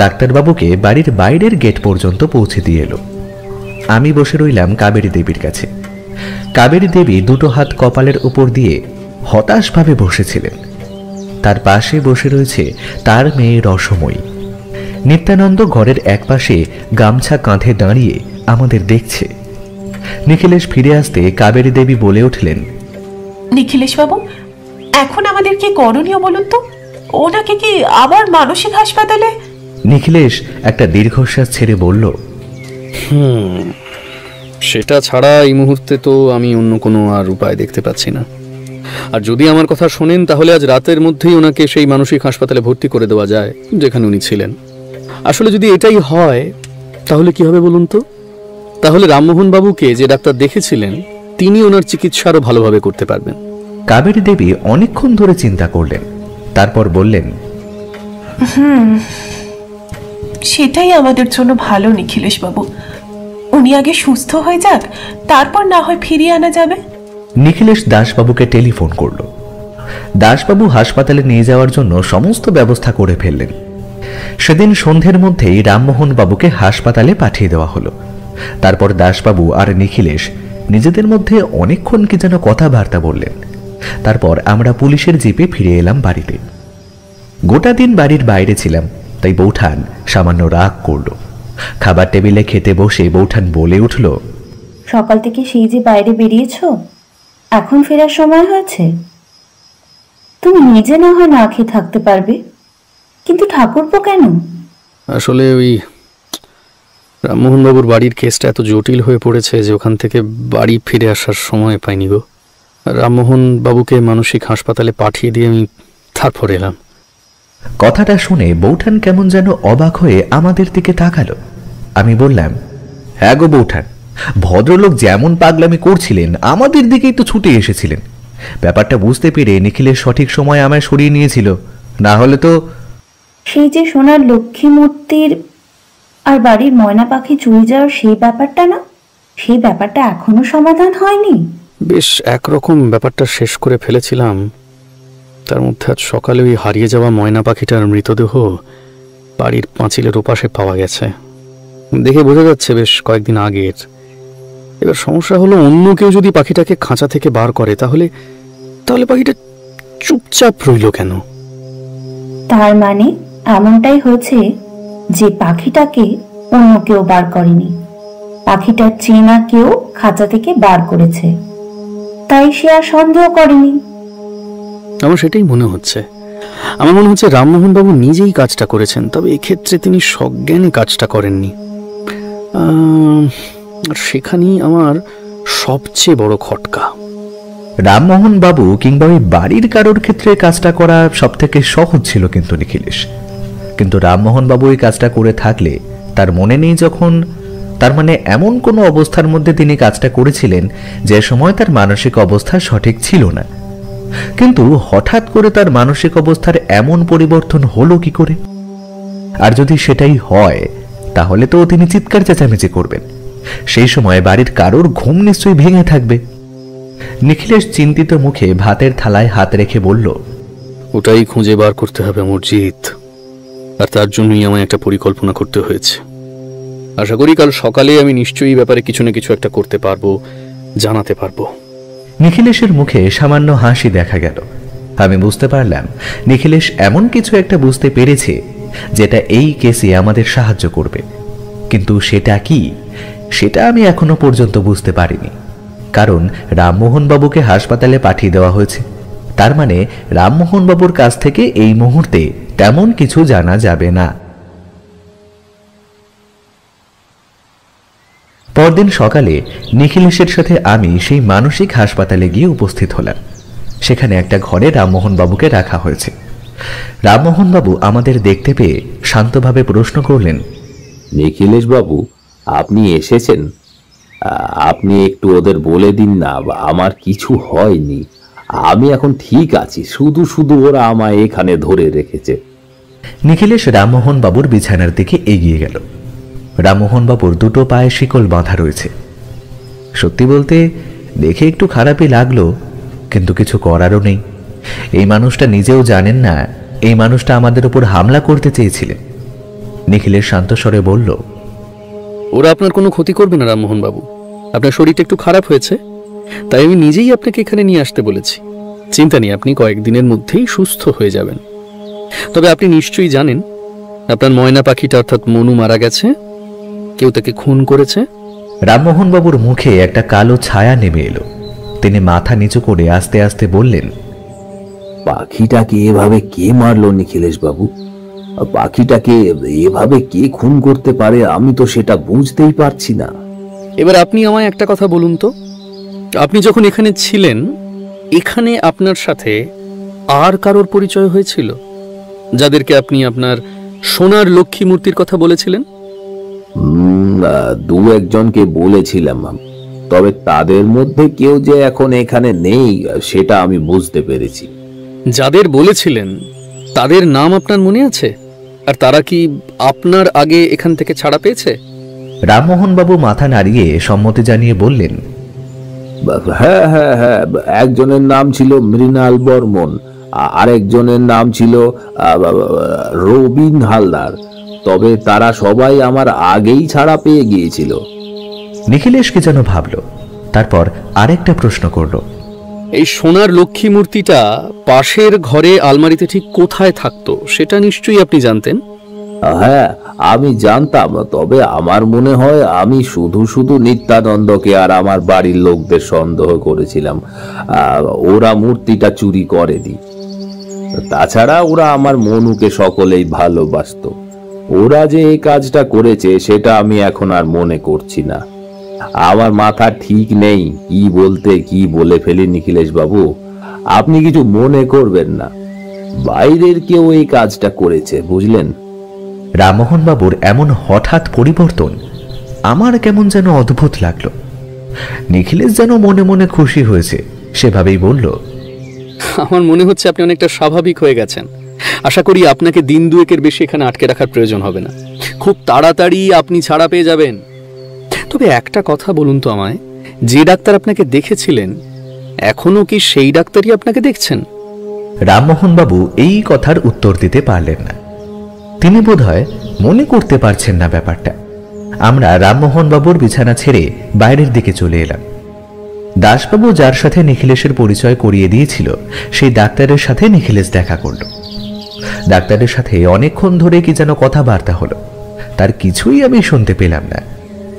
ডাক্তারবাবুকে বাড়ির বাইরের গেট পর্যন্ত পৌঁছে দিয়ে এলো। আমি বসে রইলাম কাবেরী দেবীর কাছে। কাবেরী দেবী দুটো হাত কপালের উপর দিয়ে হতাশভাবে বসেছিলেন। তার পাশে বসে রয়েছে তার মেয়ে রসময়ী। নিত্যানন্দ ঘরের একপাশে গামছা কাঁধে দাঁড়িয়ে আমাদের দেখছে। নিখিলেশ ফিরে আসতে কাবেরী দেবী বলে উঠলেন, নিখিলেশ বাবু, এখন আমাদের কি করণীয় বলুন তো? ওনাকে কি আবার মানসিক হাসপাতালে? নিখিলেশ একটা দীর্ঘশ্বাস ছেড়ে বলল, সেটা ছাড়া এই মুহূর্তে তো আমি অন্য কোনো আর উপায় দেখতে পাচ্ছি না। আর যদি আমার কথা শোনেন তাহলে আজ রাতের মধ্যেই ওনাকে সেই মানসিক হাসপাতালে ভর্তি করে দেওয়া যায় যেখানে উনি ছিলেন। আসলে যদি এটাই হয় তাহলে কি হবে বলুন তো? তাহলে রামমোহন বাবুকে যে ডাক্তার দেখেছিলেন তিনি ওনার চিকিৎসা আরো ভালোভাবে করতে পারবেন। কাবেরী দেবী অনেকক্ষণ ধরে চিন্তা করলেন, তারপর বললেন, সেটাই আমাদের জন্য ভালো নিখিলেশ বাবু। উনি আগে সুস্থ হয়ে যাক, তারপর না হয় ফিরিয়ে আনা যাবে। নিখিলেশ দাসবাবুকে টেলিফোন করল। দাসবাবু হাসপাতালে নিয়ে যাওয়ার জন্য সমস্ত ব্যবস্থা করে ফেললেন। সেদিন সন্ধ্যের মধ্যেই রামমোহন বাবুকে হাসপাতালে পাঠিয়ে দেওয়া হলো। তারপর দাসবাবু আর নিখিলেশ নিজেদের মধ্যে অনেকক্ষণ কি যেন কথাবার্তা বললেন। তারপর আমরা পুলিশের জিপে ফিরে এলাম বাড়িতে। গোটা দিন বাড়ির বাইরে ছিলাম, তাই বৌঠান সামান্য রাগ করল। খাবার টেবিলে খেতে বসে বৌঠান বলে উঠল, সকাল থেকে সেই যে বাইরে বেরিয়েছ, এখন ফেরার সময় হয়েছে। তুমি নিজে না হয় না খেয়ে থাকতে পারবে, কিন্তু ঠাকুরপো কেন? আসলে ওই রামমোহন বাবুর বাড়ির কেসটা এত জটিল হয়ে পড়েছে যে ওখান থেকে বাড়ি ফিরে আসার সময় পাইনি গো। রামমোহন বাবুকে মানসিক হাসপাতালে পাঠিয়ে দিয়ে আমি তারপর এলাম। কথাটা শুনে বৌঠান কেমন যেন অবাক হয়ে আমাদের দিকে তাকালো। আমি বললাম, হ্যাঁ গো বৌঠান, ভদ্রলোক যেমন পাগলামি করছিলেন আমাদের দিকেই তো ছুটে এসেছিলেন। ব্যাপারটা বুঝতে পেরে নিখিলের সঠিক সময় আমায় সরিয়ে নিয়েছিল, না হলে তো। সেই যে সোনার লক্ষ্মী মূর্তির আর বাড়ির ময়না পাখি চুরি যাওয়ার সেই ব্যাপারটা না, সেই ব্যাপারটা এখনো সমাধান হয়নি। বেশ একরকম ব্যাপারটা শেষ করে ফেলেছিলাম। তার মধ্যে আজ সকালে ওই হারিয়ে যাওয়া ময়না পাখিটার মৃতদেহ বাড়ির পাঁচিলের ওপাশে পাওয়া গেছে। দেখে বোঝা যাচ্ছে বেশ কয়েকদিন আগের। এবার সমস্যা হলো, অন্য কেউ যদি পাখিটাকে খাঁচা থেকে বার করে তাহলে পাখিটা চুপচাপ রইল কেন? তার মানে এমনটাই হয়েছে যে পাখিটাকে অন্য কেউ বার করেনি। পাখিটার চেনা কেউ খাঁচা থেকে বার করেছে, তাই সে আর সন্দেহ করেনি। আমার সেটাই মনে হচ্ছে। আমার মনে হচ্ছে রামমোহন বাবু নিজেই কাজটা করেছেন, তবে এক্ষেত্রে তিনি সজ্ঞানে কাজটা করেননি। সেখানেই আমার সবচেয়ে বড় খটকা। রামমোহন বাবু কিংবা ওই বাড়ির কারোর ক্ষেত্রে কাজটা করা সব থেকে সহজ ছিল কিন্তু নিখিলেশ। কিন্তু রামমোহন বাবু এই কাজটা করে থাকলে তার মনে নেই যখন, তার মানে এমন কোনো অবস্থার মধ্যে তিনি কাজটা করেছিলেন যে সময় তার মানসিক অবস্থা সঠিক ছিল না। কিন্তু হঠাৎ করে তার মানসিক অবস্থার এমন পরিবর্তন হলো কি করে? আর যদি সেটাই হয় তাহলে তো তিনি চিৎকার চেঁচামেচি করবেন। সেই সময় বাড়ির কারোর ঘুম নিশ্চয়ই ভেঙে থাকবে। নিখিলেশ চিন্তিত মুখে ভাতের থালায় হাত রেখে বলল, ওটাই খুঁজে বার করতে হবে মজিদ, আর তার জন্যই আমায় একটা পরিকল্পনা করতে হয়েছে। আশা করি কাল সকালে আমি নিশ্চয়ই ব্যাপারে কিছু না কিছু একটা করতে পারবো, জানাতে পারবো। নিখিলেশের মুখে সামান্য হাসি দেখা গেল। আমি বুঝতে পারলাম নিখিলেশ এমন কিছু একটা বুঝতে পেরেছে যেটা এই কেসে আমাদের সাহায্য করবে। কিন্তু সেটা কি, সেটা আমি এখনো পর্যন্ত বুঝতে পারিনি। কারণ রামমোহন বাবুকে হাসপাতালে পাঠিয়ে দেওয়া হয়েছে, তার মানে রামমোহন বাবুর কাছ থেকে এই মুহূর্তে তেমন কিছু জানা যাবে না। পরদিন সকালে নিখিলেশের সাথে আমি সেই মানসিক হাসপাতালে গিয়ে উপস্থিত হলাম। সেখানে একটা ঘরে রামমোহন বাবুকে রাখা হয়েছে। রামমোহন বাবু আমাদের দেখতে পেয়ে শান্তভাবে প্রশ্ন করলেন, নিখিলেশ বাবু, আপনি এসেছেন? আপনি একটু ওদের বলে দিন না আমার কিছু হয়নি, আমি এখন ঠিক আছি, শুধু শুধু ওরা আমায় এখানে ধরে রেখেছে। নিখিলেশ রামমোহন বাবুর বিছানার দিকে এগিয়ে গেল। রামমোহন বাবুর দুটো পায়ে শিকল বাঁধা রয়েছে। সত্যি বলতে দেখে একটু খারাপই লাগলো, কিন্তু কিছু করারও নেই। এই মানুষটা নিজেও জানেন না এই মানুষটা আমাদের উপর হামলা করতে চেয়েছিলেন। নিখিলেশ শান্ত স্বরে বলল, ওরা আপনার কোনো ক্ষতি করবে না রামমোহন বাবু। আপনার শরীরটা একটু খারাপ হয়েছে, তাই আমি নিজেই আপনাকে এখানে নিয়ে আসতে বলেছি। চিন্তা নেই, আপনি কয়েকদিনের মধ্যেই সুস্থ হয়ে যাবেন। তবে আপনি নিশ্চয়ই জানেন আপনার ময়না পাখিটা অর্থাৎ মনু মারা গেছে, কেউ তাকে খুন করেছে। রামমোহন বাবুর মুখে একটা কালো ছায়া নেমে এলো। তিনি মাথা নিচু করে আস্তে আস্তে বললেন, পাখিটাকে এভাবে কে মারলো নিখিলেশ বাবু? পাখিটাকে এভাবে কে খুন করতে পারে আমি তো সেটা বুঝতেই পারছি না। এবার আপনি আমায় একটা কথা বলুন তো, আপনি যখন এখানে ছিলেন, এখানে আপনার সাথে আর কারোর পরিচয় হয়েছিল যাদেরকে আপনি আপনার সোনার লক্ষ্মী মূর্তির কথা বলেছিলেন? দু একজনকে বলেছিলাম, তবে তাদের মধ্যে কেউ যে এখন এখানে নেই সেটা আমি বুঝতে পেরেছি। যাদের বলেছিলেন তাদের নাম আপনার মনে আছে? আর তারা কি আপনার আগে এখান থেকে ছাড়া পেয়েছে? রামমোহন বাবু মাথা নাড়িয়ে সম্মতি জানিয়ে বললেন, হ্যাঁ হ্যাঁ হ্যাঁ, একজনের নাম ছিল মৃণাল বর্মন, আরেকজনের নাম ছিল রবিন হালদার। তবে তারা সবাই আমার আগেই ছাড়া পেয়ে গিয়েছিল। নিখিলেশ কি যেন ভাবল, তারপর আরেকটা প্রশ্ন করল, এই সোনার লক্ষ্মী মূর্তিটা পাশের ঘরে আলমারিতে ঠিক কোথায় থাকতো সেটা নিশ্চয়ই আপনি জানতেন? হ্যাঁ, আমি জানতাম, তবে আমার মনে হয় আমি শুধু শুধু নিত্যানন্দকে আর আমার বাড়ির লোকদের সন্দেহ করেছিলাম। ওরা মূর্তিটা চুরি করেনি। তাছাড়া ওরা আমার মনুকে সকলেই ভালোবাসত। ওরা যে এই কাজটা করেছে সেটা আমি এখন আর মনে করছি না। আমার মাথা ঠিক নেই, কি বলতে কি বলে ফেলি নিখিলেশ বাবু। আপনি কিছু মনে করবেন না, বাইরের কেউ এই কাজটা করেছে, বুঝলেন? রামমোহন বাবুর এমন হঠাৎ পরিবর্তন আমার কেমন যেন অদ্ভুত লাগলো। নিখিলেশ যেন মনে মনে খুশি হয়েছে, সেভাবেই বলল, আমার মনে হচ্ছে আপনি অনেকটা স্বাভাবিক হয়ে গেছেন। আশা করি আপনাকে দিন দুয়েকের বেশি এখানে আটকে রাখার প্রয়োজন হবে না। খুব তাড়াতাড়ি আপনি ছাড়া পেয়ে যাবেন। তবে একটা কথা বলুন তো আমায়, যে ডাক্তার আপনাকে দেখেছিলেন এখনো কি সেই ডাক্তারই আপনাকে দেখছেন? রামমোহন বাবু এই কথার উত্তর দিতে পারলেন না। তিনি বোধহয় মনে করতে পারছেন না ব্যাপারটা। আমরা রামমোহন বাবুর বিছানা ছেড়ে বাইরের দিকে চলে এলাম। দাসবাবু যার সাথে নিখিলেশের পরিচয় করিয়ে দিয়েছিল সেই ডাক্তারের সাথে নিখিলেশ দেখা করল। ডাক্তারের সাথে অনেকক্ষণ ধরে কি যেন কথাবার্তা হলো। তার কিছুই আমি শুনতে পেলাম না,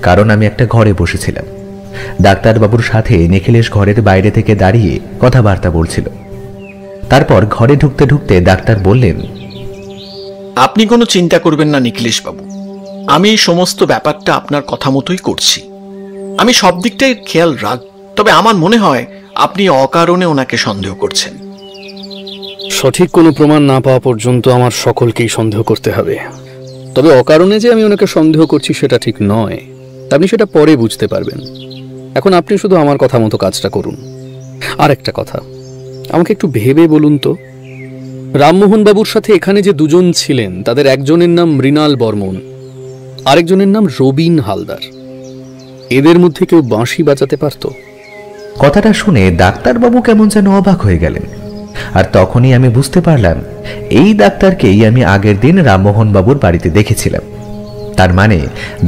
কারণ আমি একটা ঘরে বসেছিলাম। ডাক্তারবাবুর সাথে নিখিলেশ ঘরের বাইরে থেকে দাঁড়িয়ে কথাবার্তা বলছিল। তারপর ঘরে ঢুকতে ঢুকতে ডাক্তার বললেন, আপনি কোনো চিন্তা করবেন না নিখিলেশ বাবু, আমি এই সমস্ত ব্যাপারটা আপনার কথা মতোই করছি। আমি সব দিকটাই খেয়াল রাখ, তবে আমার মনে হয় আপনি অকারণে ওনাকে সন্দেহ করছেন। সঠিক কোনো প্রমাণ না পাওয়া পর্যন্ত আমার সকলকেই সন্দেহ করতে হবে। তবে অকারণে যে আমি ওনাকে সন্দেহ করছি সেটা ঠিক নয়, আপনি সেটা পরে বুঝতে পারবেন। এখন আপনি শুধু আমার কথা মতো কাজটা করুন। আর একটা কথা, আমাকে একটু ভেবে বলুন তো, রামমোহন বাবুর সাথে এখানে যে দুজন ছিলেন তাদের একজনের নাম মৃণাল বর্মন, আরেকজনের নাম রবিন হালদার। এদের মধ্যে কেউ বাঁশি বাজাতে পারত? কথাটা শুনে ডাক্তারবাবু কেমন যেন অবাক হয়ে গেলেন। আর তখনই আমি বুঝতে পারলাম এই ডাক্তারকেই আমি আগের দিন রামমোহন বাবুর বাড়িতে দেখেছিলাম। তার মানে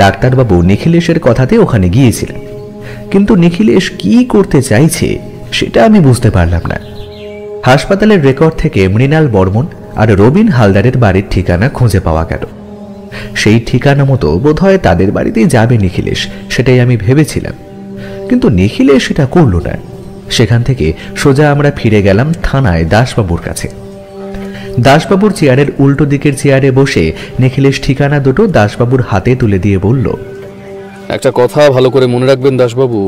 ডাক্তারবাবু নিখিলেশের কথাতে ওখানে গিয়েছিলেন, কিন্তু নিখিলেশ কি করতে চাইছে সেটা আমি বুঝতে পারলাম না। হাসপাতালের রেকর্ড থেকে মৃণাল বর্মন আর রবিন হালদারের বাড়ির ঠিকানা খুঁজে পাওয়া গেল। সেই ঠিকানা মতো বোধহয় তাদের বাড়িতেই যাবে নিখিলেশ, সেটাই আমি ভেবেছিলাম। কিন্তু নিখিলেশ সেটা করল না। সেখান থেকে সোজা আমরা ফিরে গেলাম থানায় দাসবাবুর কাছে। দাসবাবুর চেয়ারের উল্টো দিকের চেয়ারে বসে নিখিলেশ ঠিকানা দুটো দাসবাবুর হাতে তুলে দিয়ে বলল, একটা কথা ভালো করে মনে রাখবেন দাসবাবু,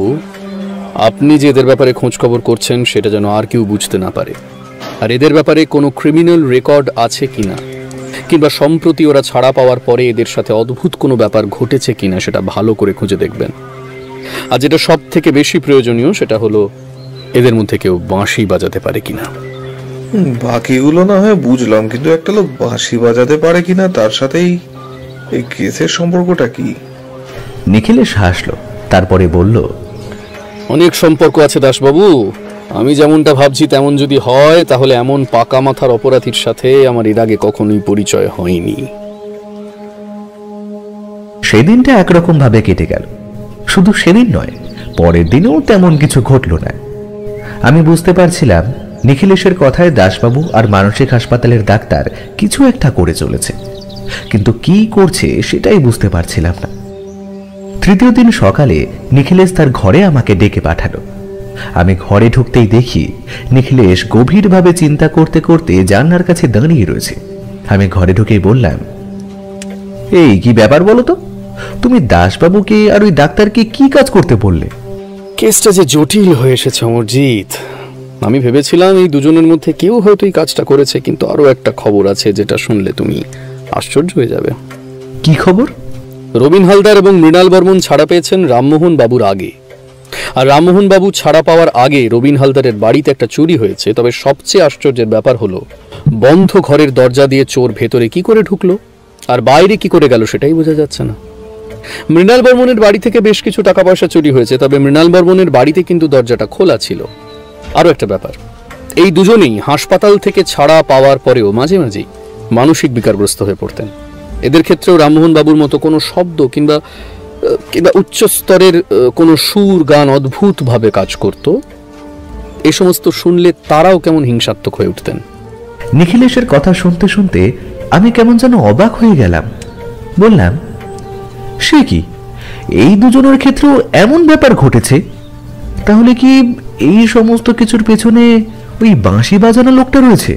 আপনি যে এদের ব্যাপারে খোঁজ খবর করছেন সেটা যেন আর কেউ বুঝতে না পারে। আর এদের ব্যাপারে কোনো ক্রিমিনাল রেকর্ড আছে কিনা, কিংবা সম্প্রতি ওরা ছাড়া পাওয়ার পরে এদের সাথে অদ্ভুত কোনো ব্যাপার ঘটেছে কিনা সেটা ভালো করে খুঁজে দেখবেন। আর যেটা সব থেকে বেশি প্রয়োজনীয় সেটা হলো এদের মধ্যে কেউ বাঁশি বাজাতে পারে কিনা। বাকিগুলো না হয় বুঝলাম, কিন্তু একটা লোক বাঁশি বাজাতে পারে কিনা তার সাথেই এই কেসের সম্পর্কটা কি? নিখিলেশ হাসলো, তারপরে বলল, অনেক সম্পর্ক আছে দাসবাবু। আমি যেমনটা ভাবছি তেমন যদি হয় তাহলে এমন পাকা মাথার অপরাধীর সাথে আমার এর আগে কখনোই পরিচয় হয়নি। সেদিনটা একরকম ভাবে কেটে গেল। শুধু সেদিন নয়, পরের দিনেও তেমন কিছু ঘটল না। আমি বুঝতে পারছিলাম নিখিলেশের কথায় দাসবাবু আর মানসিক হাসপাতালের ডাক্তার কিছু একটা করে চলেছে, কিন্তু কি করছে সেটাই বুঝতে পারছিলাম না। তৃতীয় দিন সকালে নিখিলেশ তার ঘরে আমাকে ডেকে পাঠালো। আমি ঘরে ঢুকতেই দেখি নিখিলেশ গভীরভাবে চিন্তা করতে করতে জানলার কাছে দাঁড়িয়ে রয়েছে। আমি ঘরে ঢুকেই বললাম, এই কি ব্যাপার বলো তো, তুমি দাসবাবুকে আর ওই ডাক্তারকে কি কাজ করতে বললে? কেসটা যে জটিল হয়ে এসেছে অমরজিৎ। আমি ভেবেছিলাম এই দুজনের মধ্যে কেউ হয়তো এই কাজটা করেছে, কিন্তু আরো একটা খবর আছে যেটা শুনলে তুমি আশ্চর্য হয়ে যাবে। কি খবর? রবিন হালদার এবং মৃণাল বর্মন ছাড়া পেয়েছেন রামমোহন বাবুর আগে। আর রামমোহন বাবু ছাড়া পাওয়ার আগে রবিন হালদারের বাড়িতে একটা চুরি হয়েছে। তবে সবচেয়ে আশ্চর্যের ব্যাপার হলো বন্ধ ঘরের দরজা দিয়ে চোর ভেতরে কি করে ঢুকলো আর বাইরে কি করে গেল সেটাই বোঝা যাচ্ছে না। মৃণাল বর্মনের বাড়ি থেকে বেশ কিছু টাকা পয়সা চুরি হয়েছে, তবে মৃণাল বর্মনের বাড়িতে কিন্তু দরজাটা খোলা ছিল। আরো একটা ব্যাপার, এই দুজনেই হাসপাতাল থেকে ছাড়া পাওয়ার পরেও মাঝে মাঝেই মানসিক বিকারগ্রস্ত হয়ে পড়তেন। এদের ক্ষেত্রেও রামমোহন বাবুর মতো কোনো শব্দ কিংবা উচ্চ স্তরের কোনো সুর গান অদ্ভুতভাবে কাজ করত। এই সমস্ত শুনলে তারাও কেমন হিংসাত্মক হয়ে উঠতেন। নিখিলেশের কথা শুনতে শুনতে আমি কেমন যেন অবাক হয়ে গেলাম। বললাম, সে কি, এই দুজনের ক্ষেত্রেও এমন ব্যাপার ঘটেছে? তাহলে কি এই সমস্ত কিছুর পেছনে ওই বাঁশি বাজানো লোকটা রয়েছে?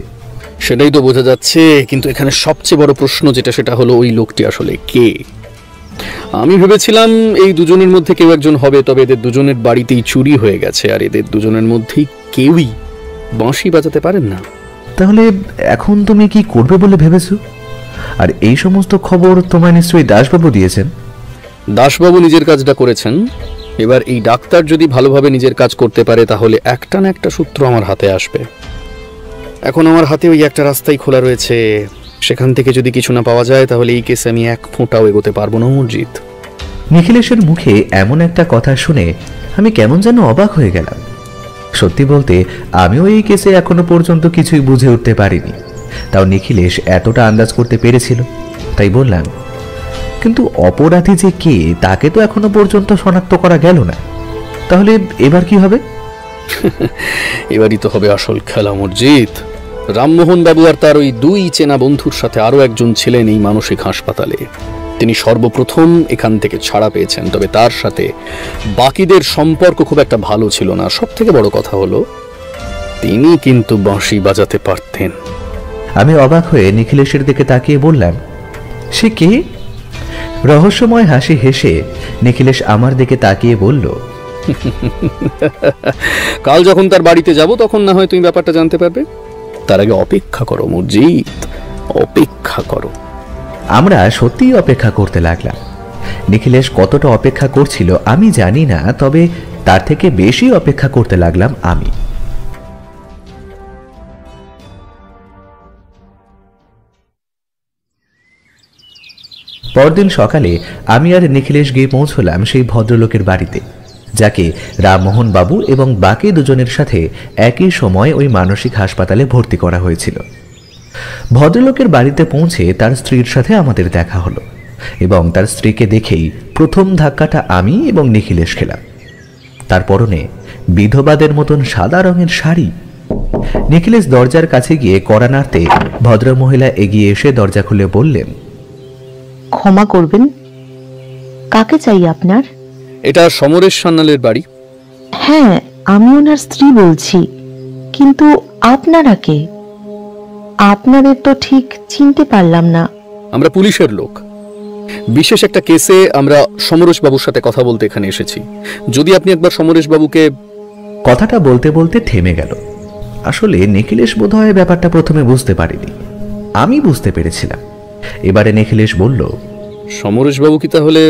সেটাই তো বোঝা যাচ্ছে, কিন্তু এখানে সবচেয়ে বড় প্রশ্ন যেটা সেটা হলো ওই লোকটি আসলে কে। আমি ভেবেছিলাম এই দুজনের মধ্যে কেউ একজন হবে, তবে এদের দুজনের বাড়িতেই চুরি হয়ে গেছে আর এদের দুজনের মধ্যেই কেউই বাঁশি বাজাতে পারেন না। তাহলে এখন তুমি কি করবে বলে ভেবেছো? আর এই সমস্ত খবর তোমায় নিশ্চয়ই দাসবাবু দিয়েছেন? দাসবাবু নিজের কাজটা করেছেন। এবার এই ডাক্তার যদি ভালোভাবে নিজের কাজ করতে পারে তাহলে একটা না একটা সূত্র আমার হাতে আসবে। এখন আমার হাতে ওই একটা রাস্তাই খোলা রয়েছে, সেখান থেকে যদি কিছু না পাওয়া যায় তাহলে এই কেসে আমি এক ফোঁটাও এগোতে পারবো না অমরজিৎ। নিখিলেশের মুখে এমন একটা কথা শুনে আমি কেমন যেন অবাক হয়ে গেলাম। সত্যি বলতে আমিও এই কেসে এখনো পর্যন্ত কিছুই বুঝে উঠতে পারিনি, তাও নিখিলেশ এতটা আন্দাজ করতে পেরেছিল। তাই বললাম, কিন্তু অপরাধী যে কে তাকে তো এখনো পর্যন্ত শনাক্ত করা গেল না, তাহলে এবার কি হবে? এবারই তো হবে আসল খেলা অমরজিৎ। রামমোহন বাবু আর তার ওই দুই চেনা বন্ধুর সাথে আরো একজন ছিলেন এই মানসিক হাসপাতালে। তিনি সর্বপ্রথম এখান থেকে ছাড়া পেয়েছেন, তবে তার সাথে বাকিদের সম্পর্ক খুব একটা ভালো ছিল না। সব থেকে বড় কথা হলো তিনি কিন্তু বাঁশি বাজাতে পারতেন। আমি অবাক হয়ে নিখিলেশের দিকে তাকিয়ে বললাম, সে কে? রহস্যময় হাসি হেসে নিখিলেশ আমার দিকে তাকিয়ে বলল, কাল যখন তার বাড়িতে যাব তখন না হয় তুমি ব্যাপারটা জানতে পারবে। তার আগে অপেক্ষা করো মুরজিদ, অপেক্ষা করো। আমরা সত্যিই অপেক্ষা করতে লাগলাম। নিখিলেশ কতটা অপেক্ষা করছিল আমি জানি না, তবে তার থেকে বেশি অপেক্ষা করতে লাগলাম আমি। পরদিন সকালে আমি আর নিখিলেশ গিয়ে পৌঁছলাম সেই ভদ্রলোকের বাড়িতে, যাকে রামমোহন বাবু এবং বাকি দুজনের সাথে একই সময় ওই মানসিক হাসপাতালে ভর্তি করা হয়েছিল। ভদ্রলোকের বাড়িতে পৌঁছে তার স্ত্রীর সাথে আমাদের দেখা হলো এবং তার স্ত্রীকে দেখেই প্রথম ধাক্কাটা আমি এবং নিখিলেশ খেলাম। তার পরনে বিধবাদের মতন সাদা রঙের শাড়ি। নিখিলেশ দরজার কাছে গিয়ে কড়া নাড়তে ভদ্রমহিলা এগিয়ে এসে দরজা খুলে বললেন, ক্ষমা করবেন, কাকে চাই আপনার? এটা সমরেশ সান্যালের বাড়ি। হ্যাঁ, আমি ওনার স্ত্রী বলছি, কিন্তু আপনারা কে? আপনাদের তো ঠিক চিনতে পারলাম না। আমরা পুলিশের লোক। বিশেষ একটা কেসে আমরা সমরেশ বাবুর সাথে কথা বলতে এখানে এসেছি। যদি আপনি একবার সমরেশ বাবুকে। কথাটা বলতে বলতে থেমে গেল। আসলে নিখিলেশ বোধহয় ব্যাপারটা প্রথমে বুঝতে পারেনি, আমি বুঝতে পেরেছিলাম। এবারে নিখিলেশ বলল, সমরেশ বাবু কি তাহলে